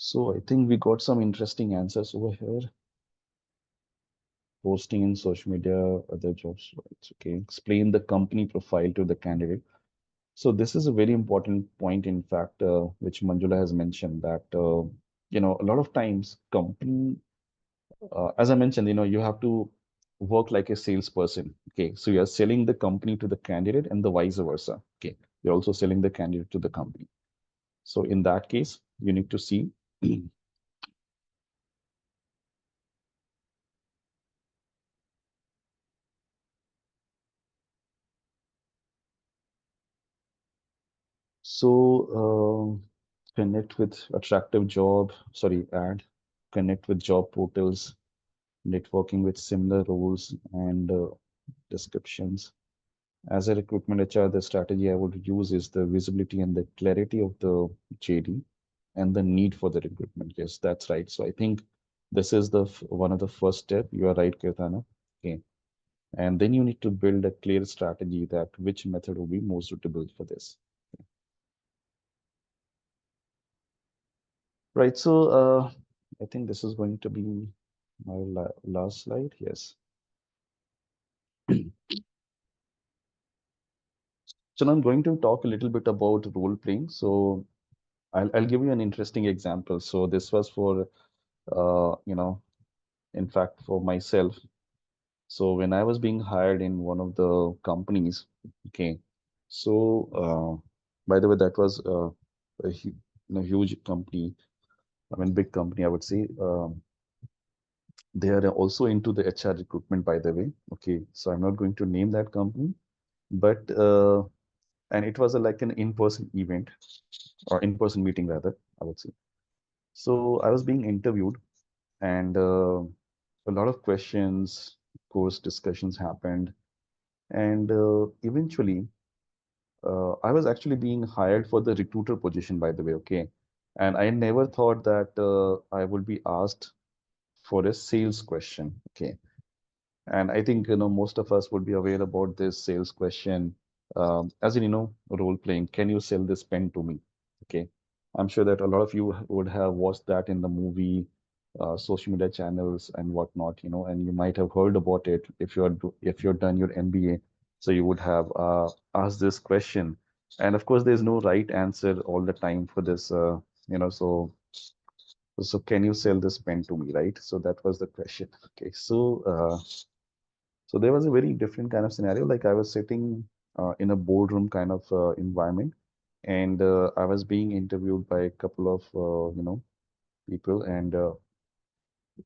[SPEAKER 2] So I think we got some interesting answers over here. Posting in social media, other jobs, right? Okay. Explain the company profile to the candidate. So this is a very important point, in fact, which Manjula has mentioned that, a lot of times company, as I mentioned, you have to work like a salesperson. Okay. So you're selling the company to the candidate and the vice versa. Okay. You're also selling the candidate to the company. So in that case, you need to see. So connect with attractive job, sorry, ad, connect with job portals, networking with similar roles and descriptions. As a recruitment HR, the strategy I would use is the visibility and the clarity of the JD and the need for the recruitment. Yes, that's right. So I think this is the one of the first step. You are right, Kirtana. Okay. And then you need to build a clear strategy that which method will be most suitable for this. Right. So I think this is going to be my last slide. Yes. So now I'm going to talk a little bit about role playing. So I'll give you an interesting example. So this was for, in fact, for myself. So when I was being hired in one of the companies, okay. So by the way, that was a huge company. I mean, big company, I would say. They are also into the HR recruitment, by the way. Okay, so I'm not going to name that company, but and it was like an in-person event or in-person meeting rather, I would say. So I was being interviewed, and a lot of questions, course discussions happened, and eventually I was actually being hired for the recruiter position, by the way. Okay, and I never thought that I would be asked for a sales question. Okay. And I think, most of us would be aware about this sales question, as in, role playing. Can you sell this pen to me? Okay. I'm sure that a lot of you would have watched that in the movie, social media channels and whatnot, and you might have heard about it if you're done your MBA. So you would have asked this question. And of course, there's no right answer all the time for this, so can you sell this pen to me, right? So that was the question. Okay. So there was a very different kind of scenario. Like I was sitting in a boardroom kind of environment, and I was being interviewed by a couple of people, and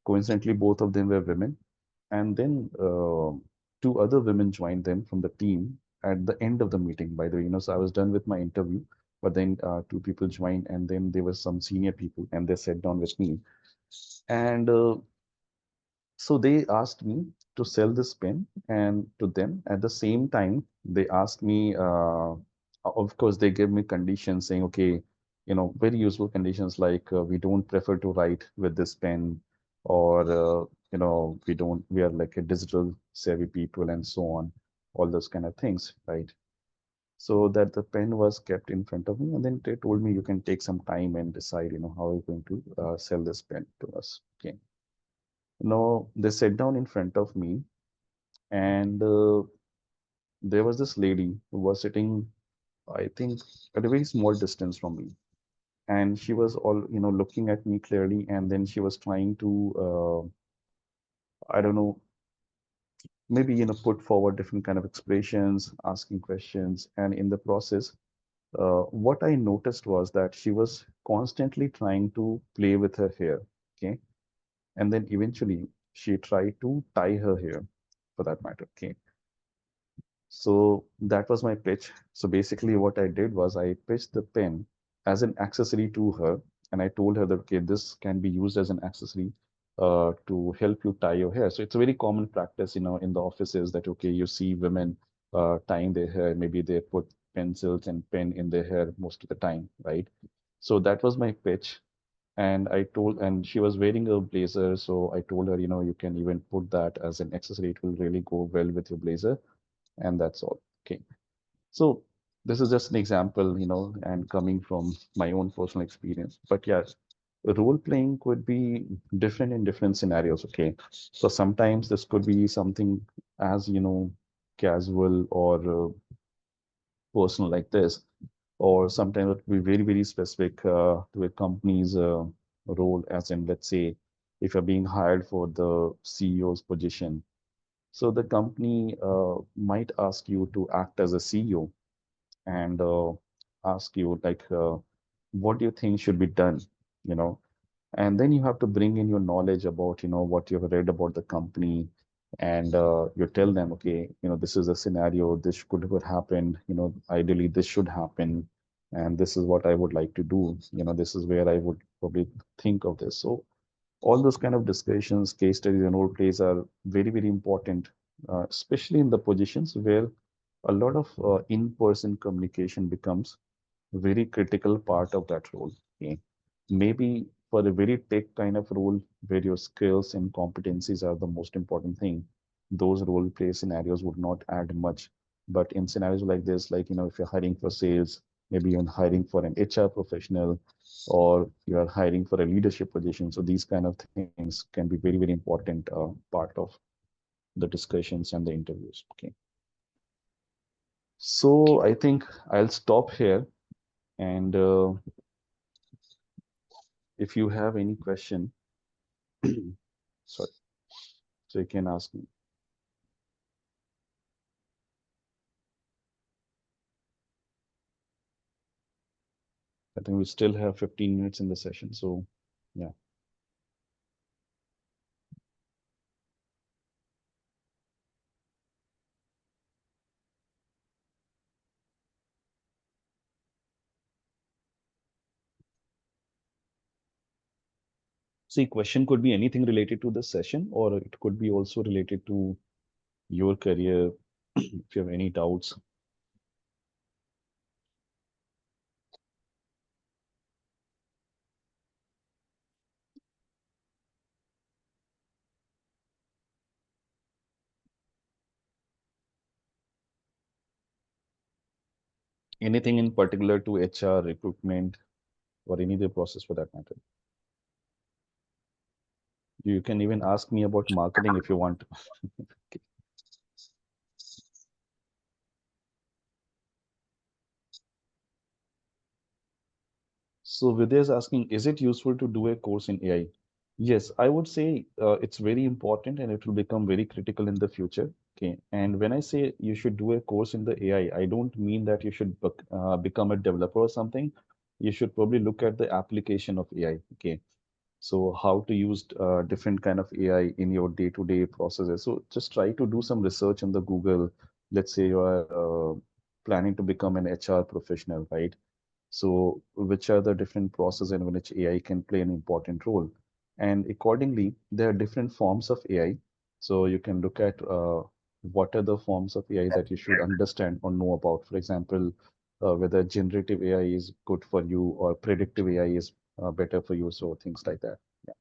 [SPEAKER 2] coincidentally, both of them were women. And then two other women joined them from the team at the end of the meeting, by the way. So I was done with my interview, but then two people joined, and then there were some senior people, and they sat down with me. And so they asked me to sell this pen, and to them at the same time, they asked me, of course, they gave me conditions saying, okay, very useful conditions like we don't prefer to write with this pen, or, we are like a digital savvy people and so on, all those kind of things, right? So that the pen was kept in front of me, and then they told me you can take some time and decide, how you're going to sell this pen to us. Okay. No, they sat down in front of me, and there was this lady who was sitting, I think, at a very small distance from me. And she was all, looking at me clearly, and then she was trying to, I don't know, maybe, put forward different kind of expressions, asking questions. And in the process, what I noticed was that she was constantly trying to play with her hair. Okay. And then eventually she tried to tie her hair, for that matter. Okay. So that was my pitch. So basically, what I did was I pitched the pen as an accessory to her, and I told her that, okay, this can be used as an accessory to help you tie your hair. So it's a very common practice, in the offices that, okay, you see women tying their hair. Maybe they put pencils and pen in their hair most of the time, right? So that was my pitch. And she was wearing a blazer. So I told her, you can even put that as an accessory. It will really go well with your blazer, and that's all. Okay. So this is just an example, and coming from my own personal experience. But yes, role playing could be different in different scenarios. Okay. So sometimes this could be something as, casual or personal like this, or sometimes it could be very, very specific to a company's role, as in, let's say, if you're being hired for the CEO's position. So the company might ask you to act as a CEO, and ask you like, what do you think should be done? You know, and then you have to bring in your knowledge about, what you've read about the company, and you tell them, okay, this is a scenario, this could have happened, ideally this should happen, and this is what I would like to do. This is where I would probably think of this. So all those kind of discussions, case studies, and role plays are very, very important, especially in the positions where a lot of in-person communication becomes a very critical part of that role. Okay. Maybe for a very tech kind of role where your skills and competencies are the most important thing, those role play scenarios would not add much. But in scenarios like this, like, if you're hiring for sales, maybe you're hiring for an HR professional, or you are hiring for a leadership position. So these kind of things can be very, very important part of the discussions and the interviews. Okay. So I think I'll stop here. And if you have any question, sorry, so you can ask me. I think we still have 15 minutes in the session. So yeah. See, question could be anything related to the session, or it could be also related to your career. If you have any doubts. Anything in particular to HR, recruitment, or any other process for that matter. You can even ask me about marketing if you want. Okay. So Vidya is asking, is it useful to do a course in AI? Yes, I would say it's very important, and it will become very critical in the future. Okay. And when I say you should do a course in the AI, I don't mean that you should become a developer or something. You should probably look at the application of AI. Okay. So how to use different kind of AI in your day-to-day processes. So just try to do some research on the Google. Let's say you are planning to become an HR professional, right? So which are the different processes in which AI can play an important role? And accordingly, there are different forms of AI. So you can look at what are the forms of AI that you should understand or know about. For example, whether generative AI is good for you or predictive AI is better for you. So things like that. Yeah.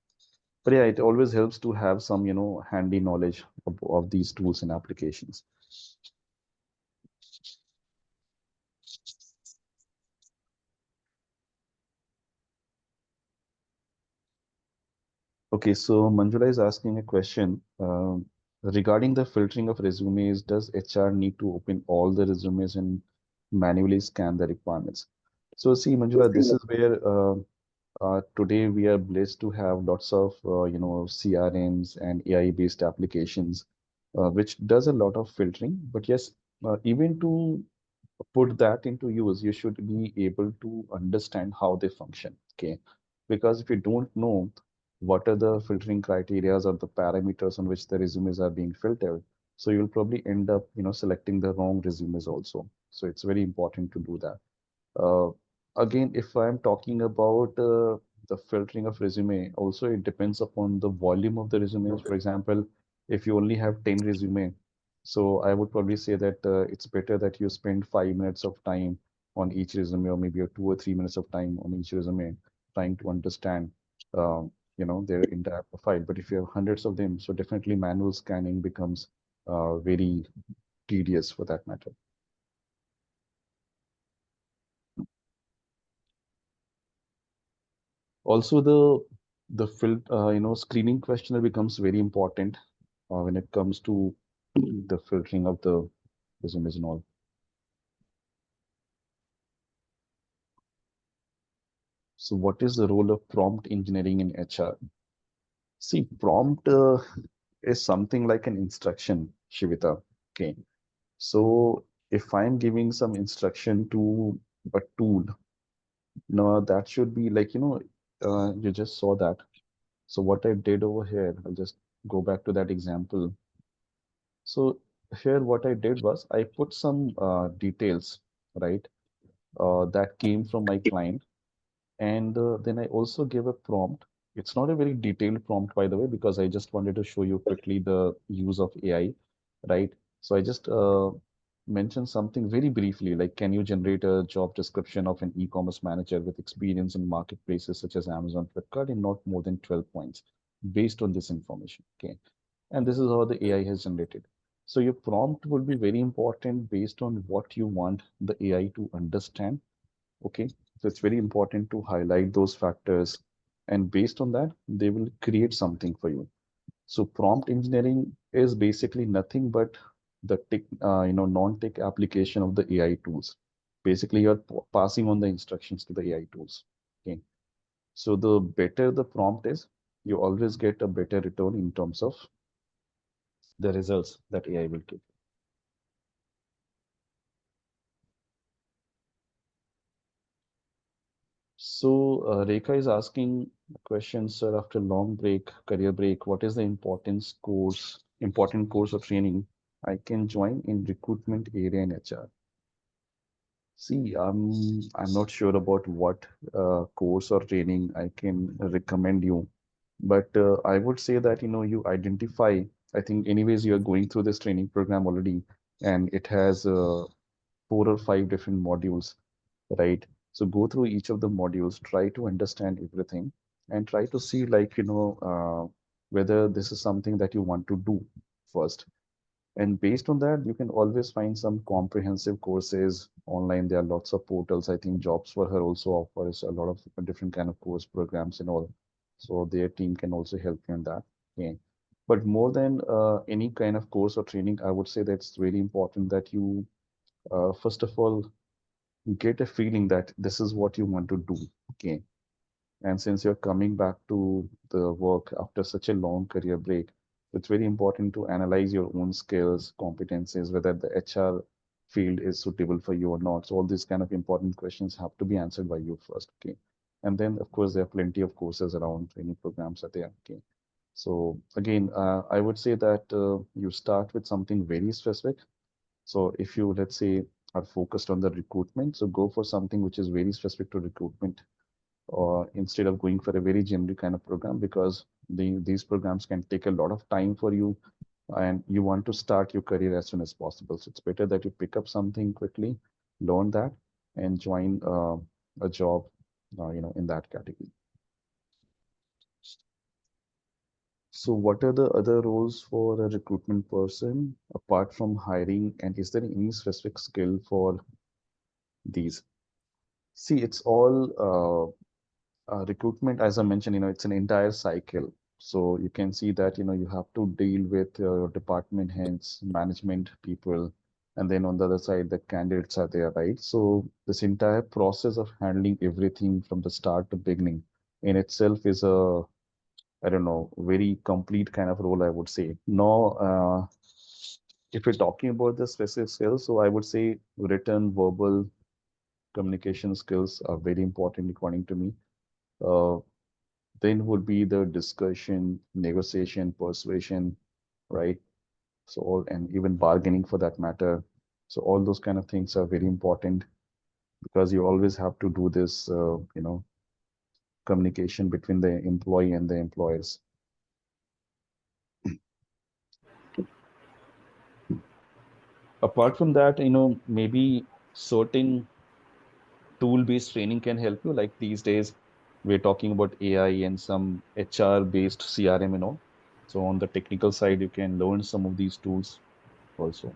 [SPEAKER 2] But yeah, it always helps to have some, handy knowledge of these tools and applications. Okay, so Manjula is asking a question regarding the filtering of resumes. Does HR need to open all the resumes and manually scan the requirements? So see, Manjula, this is where today we are blessed to have lots of CRMs and AI-based applications, which does a lot of filtering. But yes, even to put that into use, you should be able to understand how they function. Okay. Because if you don't know what are the filtering criteria or the parameters on which the resumes are being filtered, so you'll probably end up, selecting the wrong resumes also. So it's very important to do that. Uh, Again, if I'm talking about the filtering of resume, also it depends upon the volume of the resumes. For example, if you only have 10 resume, so I would probably say that it's better that you spend 5 minutes of time on each resume, or maybe a 2 or 3 minutes of time on each resume, trying to understand, their entire profile. But if you have hundreds of them, so definitely manual scanning becomes very tedious for that matter. Also, the screening questionnaire becomes very important when it comes to the filtering of the resumes and all. So, what is the role of prompt engineering in HR? See, prompt is something like an instruction, Shivita. Okay. So, if I'm giving some instruction to a tool, no, that should be like, you just saw that. So, what I did over here, I'll just go back to that example. So here what I did was I put some details, right, that came from my client. And then I also gave a prompt. It's not a very detailed prompt, by the way, because I just wanted to show you quickly the use of AI, right? So I just mentioned something very briefly, like, can you generate a job description of an e-commerce manager with experience in marketplaces such as Amazon, Flipkart in not more than 12 points based on this information, okay? And this is how the AI has generated. So your prompt will be very important based on what you want the AI to understand. Okay, so it's very important to highlight those factors, and based on that, they will create something for you. So prompt engineering is basically nothing but the non-tech application of the AI tools. Basically, you're passing on the instructions to the AI tools. Okay, so the better the prompt is, you always get a better return in terms of the results that AI will give. So Rekha is asking a question, sir, after long break, career break, what is the important course of training I can join in recruitment area in HR? See, I'm not sure about what course or training I can recommend you, but I would say that, you identify, I think anyways, you're going through this training program already, and it has 4 or 5 different modules, right? So go through each of the modules, try to understand everything, and try to see, like, whether this is something that you want to do first. And based on that, you can always find some comprehensive courses online. There are lots of portals. I think Jobs for Her also offers a lot of different kind of course programs and all. So their team can also help you in that. Okay. But more than any kind of course or training, I would say that it's very important that you, first of all, get a feeling that this is what you want to do. Okay. And since you're coming back to the work after such a long career break, it's very important to analyze your own skills, competencies, whether the HR field is suitable for you or not. So all these kind of important questions have to be answered by you first. Okay. And then, of course, there are plenty of courses around, training programs that they are. Okay. So again, I would say that you start with something very specific. So if you, let's say, are focused on the recruitment, so go for something which is very specific to recruitment, or instead of going for a very generic kind of program, because these programs can take a lot of time for you, and you want to start your career as soon as possible. So it's better that you pick up something quickly, learn that, and join a job, in that category. So what are the other roles for a recruitment person apart from hiring, and is there any specific skill for these? See, it's all recruitment, as I mentioned, it's an entire cycle. So you can see that, you have to deal with your department heads, management people, and then on the other side, the candidates are there, right? So this entire process of handling everything from the start to beginning in itself is a, I don't know, very complete kind of role, I would say. Now, if we're talking about the specific skills, so I would say written, verbal communication skills are very important according to me. Uh, then would be the discussion, negotiation, persuasion, right? So all, and even bargaining for that matter. So all those kind of things are very important because you always have to do this, communication between the employee and the employers. Apart from that, maybe certain tool-based training can help you. Like these days, we're talking about AI and some HR-based CRM, So on the technical side, you can learn some of these tools also.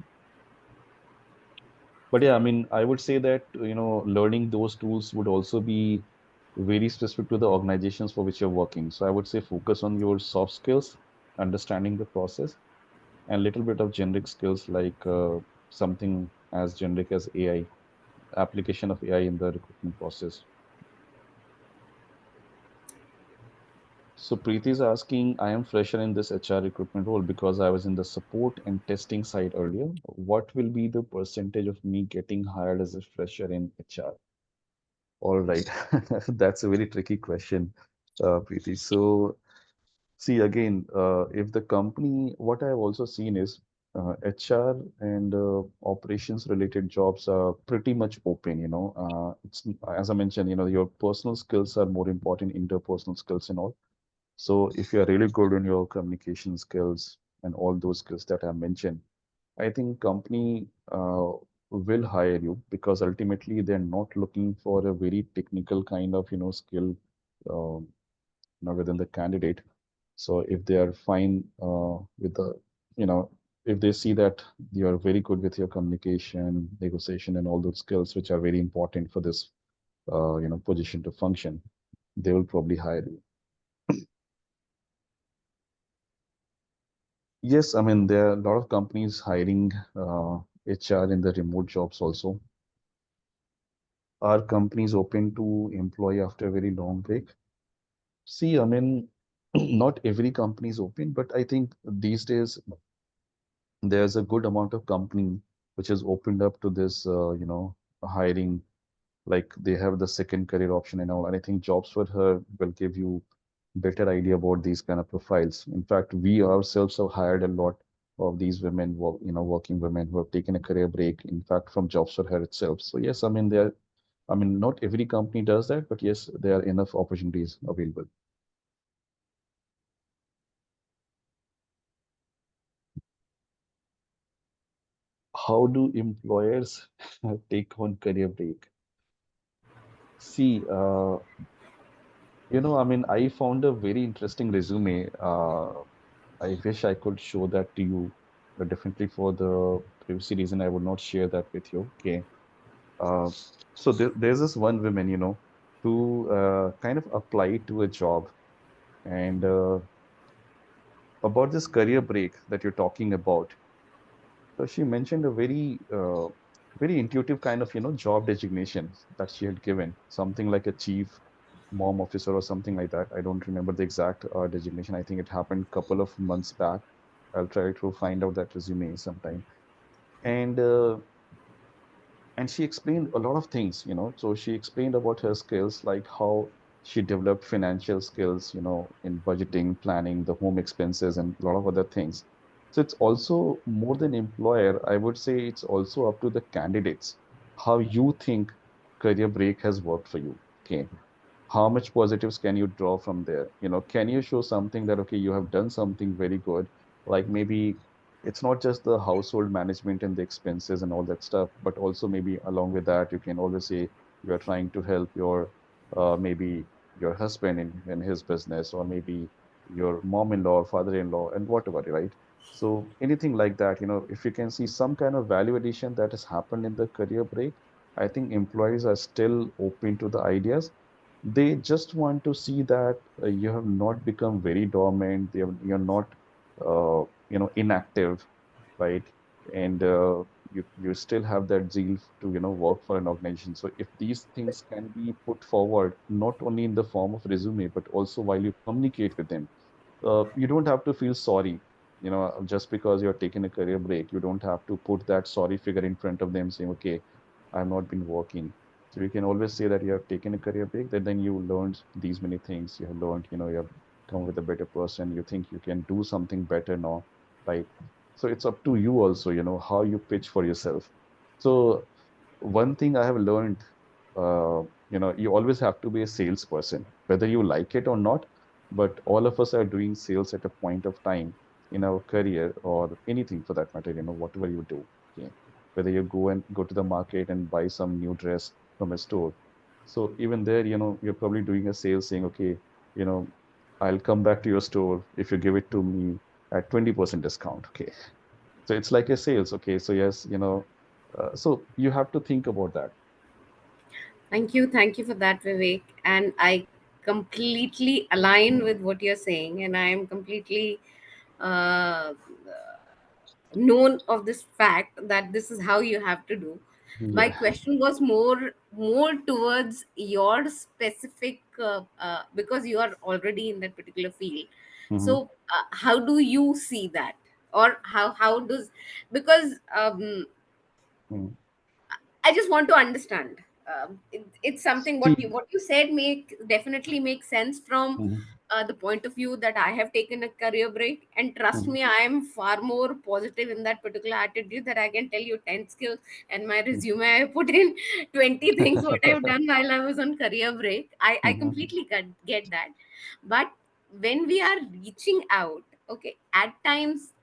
[SPEAKER 2] But yeah, I mean, I would say that, learning those tools would also be very specific to the organizations for which you're working. So I would say focus on your soft skills, understanding the process, and little bit of generic skills like something as generic as AI, application of AI in the recruitment process. So Preeti is asking, I am fresher in this HR recruitment role because I was in the support and testing side earlier. What will be the percentage of me getting hired as a fresher in HR? All right, that's a very tricky question, Preeti. So see again, if the company, what I've also seen is HR and operations related jobs are pretty much open, it's as I mentioned, your personal skills are more important, interpersonal skills and all. So if you're really good in your communication skills and all those skills that I mentioned, I think company will hire you because ultimately they're not looking for a very technical kind of, skill, um, within the candidate. So if they are fine with the, you know, if they see that you are very good with your communication, negotiation, and all those skills, which are very important for this, position to function, they will probably hire you. Yes, I mean, there are a lot of companies hiring HR in the remote jobs also. Are companies open to employ after a very long break? See, I mean, not every company is open, but I think these days there's a good amount of company which has opened up to this, hiring. Like they have the second career option and all. And I think jobs for her will give you better idea about these kind of profiles. In fact, we ourselves have hired a lot of these women, working women who have taken a career break. In fact, from jobs for her itself. So yes, I mean there. I mean, not every company does that, but yes, there are enough opportunities available. How do employers take on career break? See, I mean, I found a very interesting resume. I wish I could show that to you, but definitely for the privacy reason, I would not share that with you. Okay. Uh, so there's this one woman, who kind of applied to a job, and about this career break that you're talking about. So she mentioned a very intuitive kind of, job designation that she had given, something like a chief mom officer or something like that. I don't remember the exact designation. I think it happened a couple of months back. I'll try to find out that resume sometime. And and she explained a lot of things, So she explained about her skills, like how She developed financial skills, in budgeting, planning, the home expenses, and a lot of other things. So it's also more than employer, I would say it's also up to the candidates how you think career break has worked for you. Okay, how much positives can you draw from there? Can you show something that, okay, you have done something very good, like maybe it's not just the household management and the expenses and all that stuff, but also maybe along with that, you can always say you are trying to help your maybe your husband in his business, or maybe your mom-in-law or father-in-law and whatever, right? So anything like that, if you can see some kind of value addition that has happened in the career break, I think employees are still open to the ideas. They just want to see that you have not become very dormant, you're not, inactive, right? And you still have that zeal to, work for an organization. So if these things can be put forward, not only in the form of resume, but also while you communicate with them, you don't have to feel sorry. Just because you're taking a career break, you don't have to put that sorry figure in front of them saying, okay, I've not been working. So you can always say that you have taken a career break, that then you learned these many things. You have learned, you have come with a better person. You think you can do something better now, right? So it's up to you also, how you pitch for yourself. So one thing I have learned, you always have to be a salesperson, whether you like it or not. But all of us are doing sales at a point of time in our career, or anything for that matter, whatever you do. Okay. Whether you go to the market and buy some new dress from a store. So even there, you're probably doing a sale saying, okay, you know, I'll come back to your store if you give it to me at 20% discount. Okay. So it's like a sales. Okay. So yes, so you have to think about that.
[SPEAKER 5] Thank you for that, Vivek. And I completely align with what you're saying, and I am completely uh, known of this fact that this is how you have to do. My
[SPEAKER 2] Yeah.
[SPEAKER 5] question was more towards your specific because you are already in that particular field.
[SPEAKER 2] Hmm.
[SPEAKER 5] So how do you see that, or how does, because
[SPEAKER 2] Hmm.
[SPEAKER 5] I just want to understand. It's something
[SPEAKER 2] See.
[SPEAKER 5] what you said definitely makes sense from
[SPEAKER 2] Hmm.
[SPEAKER 5] the point of view that I have taken a career break, and trust
[SPEAKER 2] Hmm.
[SPEAKER 5] me, I am far more positive in that particular attitude that I can tell you 10 skills, and my resume I put in 20 things what I've done while I was on career break. I
[SPEAKER 2] Hmm.
[SPEAKER 5] completely get that, but when we are reaching out, okay, at times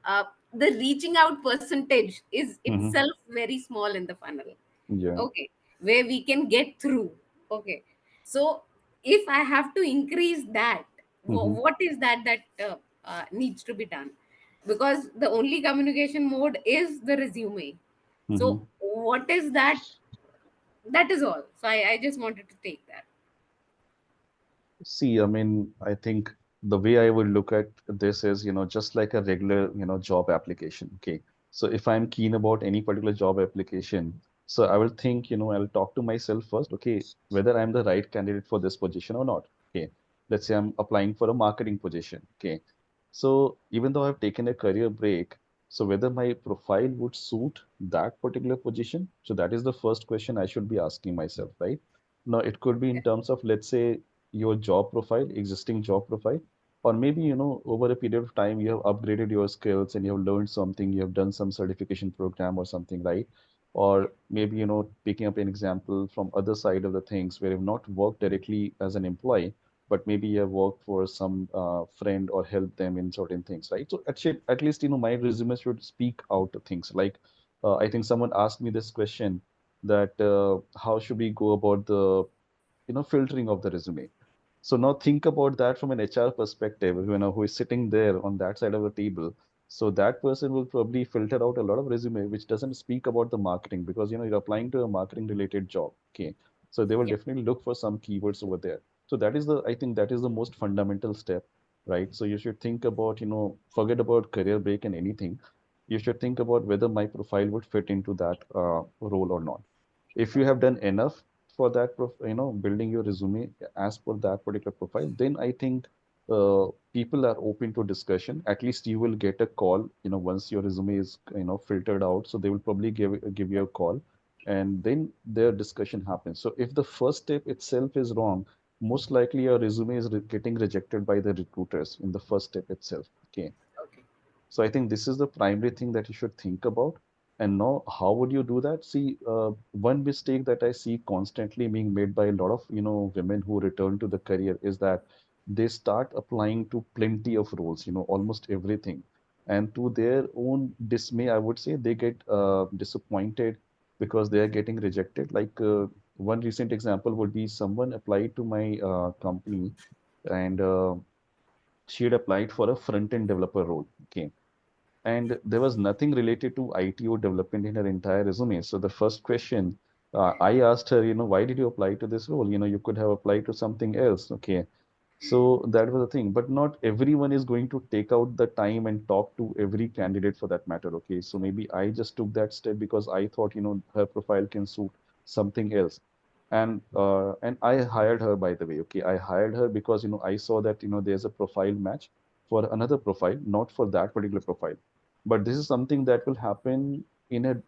[SPEAKER 5] the reaching out percentage is
[SPEAKER 2] Hmm.
[SPEAKER 5] itself very small in the funnel,
[SPEAKER 2] Yeah.
[SPEAKER 5] okay, where we can get through, okay. So if I have to increase that,
[SPEAKER 2] Hmm.
[SPEAKER 5] what is that needs to be done? Because the only communication mode is the resume. So
[SPEAKER 2] Hmm.
[SPEAKER 5] what is that? That is all. So I just wanted to take that.
[SPEAKER 2] See, I mean, I think the way I would look at this is, just like a regular, job application. Okay. So if I'm keen about any particular job application, so I will think, I'll talk to myself first, okay, whether I'm the right candidate for this position or not. Okay. Let's say I'm applying for a marketing position. Okay. So even though I've taken a career break, so whether my profile would suit that particular position. So that is the first question I should be asking myself, right? Now, it could be in terms of, let's say, your job profile, existing job profile, or maybe, over a period of time, you have upgraded your skills and you have learned something, you have done some certification program or something, right?
[SPEAKER 5] Yeah,
[SPEAKER 2] Or maybe, picking up an example from other side of the things where you've not worked directly as an employee, but maybe you have worked for some friend or helped them in certain things, right? So at least, my resume should speak out things like, I think someone asked me this question that how should we go about the filtering of the resume. So now think about that from an HR perspective, who is sitting there on that side of the table. So that person will probably filter out a lot of resume which doesn't speak about the marketing, because you're applying to a marketing related job. Okay. So they will
[SPEAKER 5] yeah,
[SPEAKER 2] definitely look for some keywords over there. So I think that is the most fundamental step, right? So you should think about, forget about career break and anything. You should think about whether my profile would fit into that role or not. If you have done enough for that building your resume as per that particular profile, then I think people are open to discussion. At least you will get a call, once your resume is filtered out, so they will probably give you a call, and then their discussion happens. So if the first step itself is wrong, most likely your resume is getting rejected by the recruiters in the first step itself. Okay.
[SPEAKER 5] Okay.
[SPEAKER 2] So I think this is the primary thing that you should think about. And now, how would you do that? See, one mistake that I see constantly being made by a lot of, women who return to the career is that they start applying to plenty of roles, almost everything. And to their own dismay, I would say they get disappointed because they are getting rejected. Like one recent example would be someone applied to my company and she had applied for a front-end developer role. Okay, and there was nothing related to IT or development in her entire resume. So the first question I asked her, why did you apply to this role? You could have applied to something else. Okay. So that was the thing. But not everyone is going to take out the time and talk to every candidate for that matter. Okay. So maybe I just took that step because I thought, her profile can suit something else. And I hired her, by the way. Okay. I hired her because, I saw that, there's a profile match for another profile, not for that particular profile. But this is something that will happen in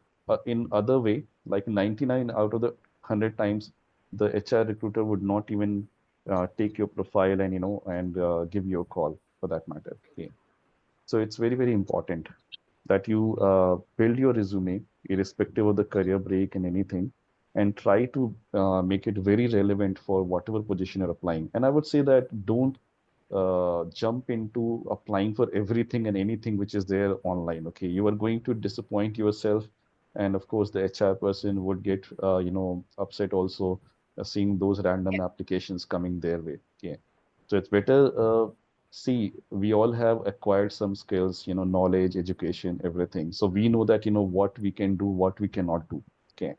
[SPEAKER 2] other way, like 99 out of the 100 times, the HR recruiter would not even take your profile and give you a call for that matter. Okay. So it's very, very important that you build your resume irrespective of the career break and anything, and try to make it very relevant for whatever position you're applying. And I would say that don't jump into applying for everything and anything which is there online. Okay, you are going to disappoint yourself, and of course, the HR person would get upset also seeing those random
[SPEAKER 5] Yeah.
[SPEAKER 2] applications coming their way. Okay, so it's better. See, we all have acquired some skills, knowledge, education, everything. So we know that what we can do, what we cannot do. Okay,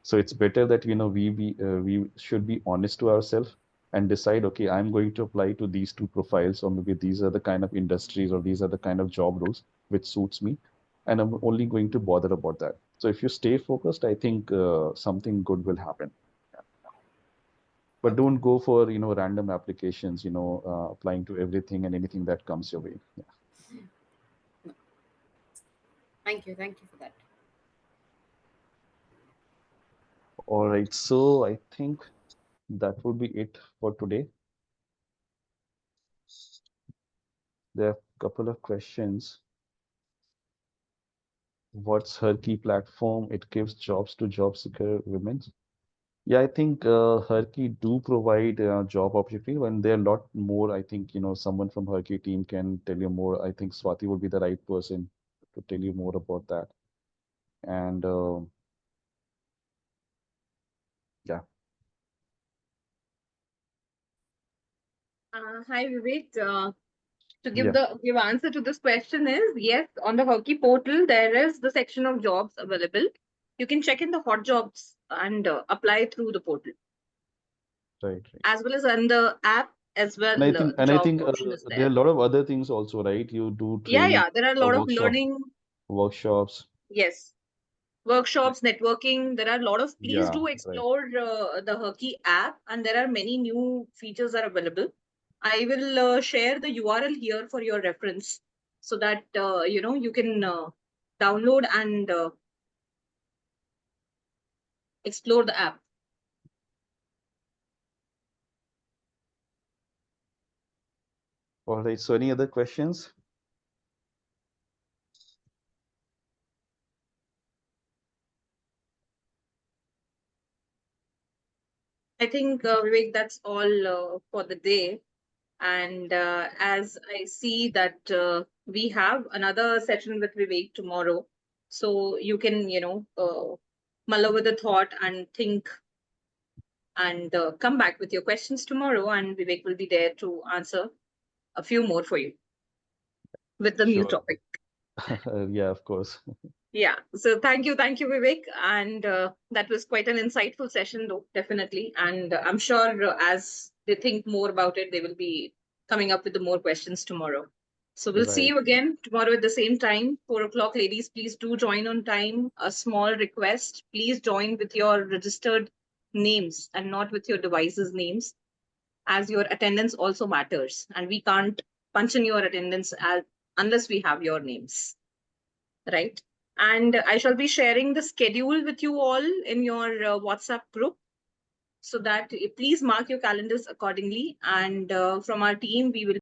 [SPEAKER 2] so it's better that we should be honest to ourselves and decide, okay, I'm going to apply to these two profiles, or maybe these are the kind of industries or these are the kind of job roles which suits me, and I'm only going to bother about that. So if you stay focused, I think something good will happen. But
[SPEAKER 5] Okay.
[SPEAKER 2] don't go for random applications, applying to everything and anything that comes your way. Yeah.
[SPEAKER 5] Thank you. Thank you for that.
[SPEAKER 2] All right, so I think that would be it for today. There are a couple of questions. What's her key platform? It gives jobs to job seeker women. Yeah, I think Herky do provide job opportunity, and there are a lot more. I think someone from Herky team can tell you more. I think Swati would be the right person to tell you more about that. And yeah,
[SPEAKER 1] Hi Vivek. To give
[SPEAKER 2] yeah,
[SPEAKER 1] the give answer to this question is yes, on the Hockey portal there is the section of jobs available. You can check in the hot jobs and apply through the portal,
[SPEAKER 2] right, right.
[SPEAKER 1] as well as on the app as well. The
[SPEAKER 2] And I
[SPEAKER 1] job
[SPEAKER 2] think
[SPEAKER 1] option is
[SPEAKER 2] there are
[SPEAKER 1] there.
[SPEAKER 2] a lot of other things also, right? You do
[SPEAKER 1] Yeah,
[SPEAKER 2] training,
[SPEAKER 1] yeah. There are a lot of
[SPEAKER 2] workshop,
[SPEAKER 1] learning.
[SPEAKER 2] workshops.
[SPEAKER 1] Yes, workshops, networking. There are a lot of. Please
[SPEAKER 2] Yeah,
[SPEAKER 1] do
[SPEAKER 2] right.
[SPEAKER 1] explore the Hockey app, and there are many new features are available. I will share the URL here for your reference, so that you can download and explore the app.
[SPEAKER 2] All right. So any other questions?
[SPEAKER 1] I think Vivek, that's all for the day. And as I see that we have another session with Vivek tomorrow, so you can mull over the thought and think and come back with your questions tomorrow, and Vivek will be there to answer a few more for you with the new
[SPEAKER 2] Sure.
[SPEAKER 1] topic.
[SPEAKER 2] Yeah, of course.
[SPEAKER 1] Yeah. So thank you, Vivek. And that was quite an insightful session, though, definitely. And I'm sure as they think more about it, they will be coming up with the more questions tomorrow. So we'll see
[SPEAKER 2] Right.
[SPEAKER 1] you again tomorrow at the same time, 4 o'clock, ladies. Please do join on time. A small request: please join with your registered names and not with your devices' names, as your attendance also matters, and we can't punch in your attendance unless we have your names, right? And I shall be sharing the schedule with you all in your WhatsApp group.
[SPEAKER 6] so that please mark your calendars accordingly. And from our team, we will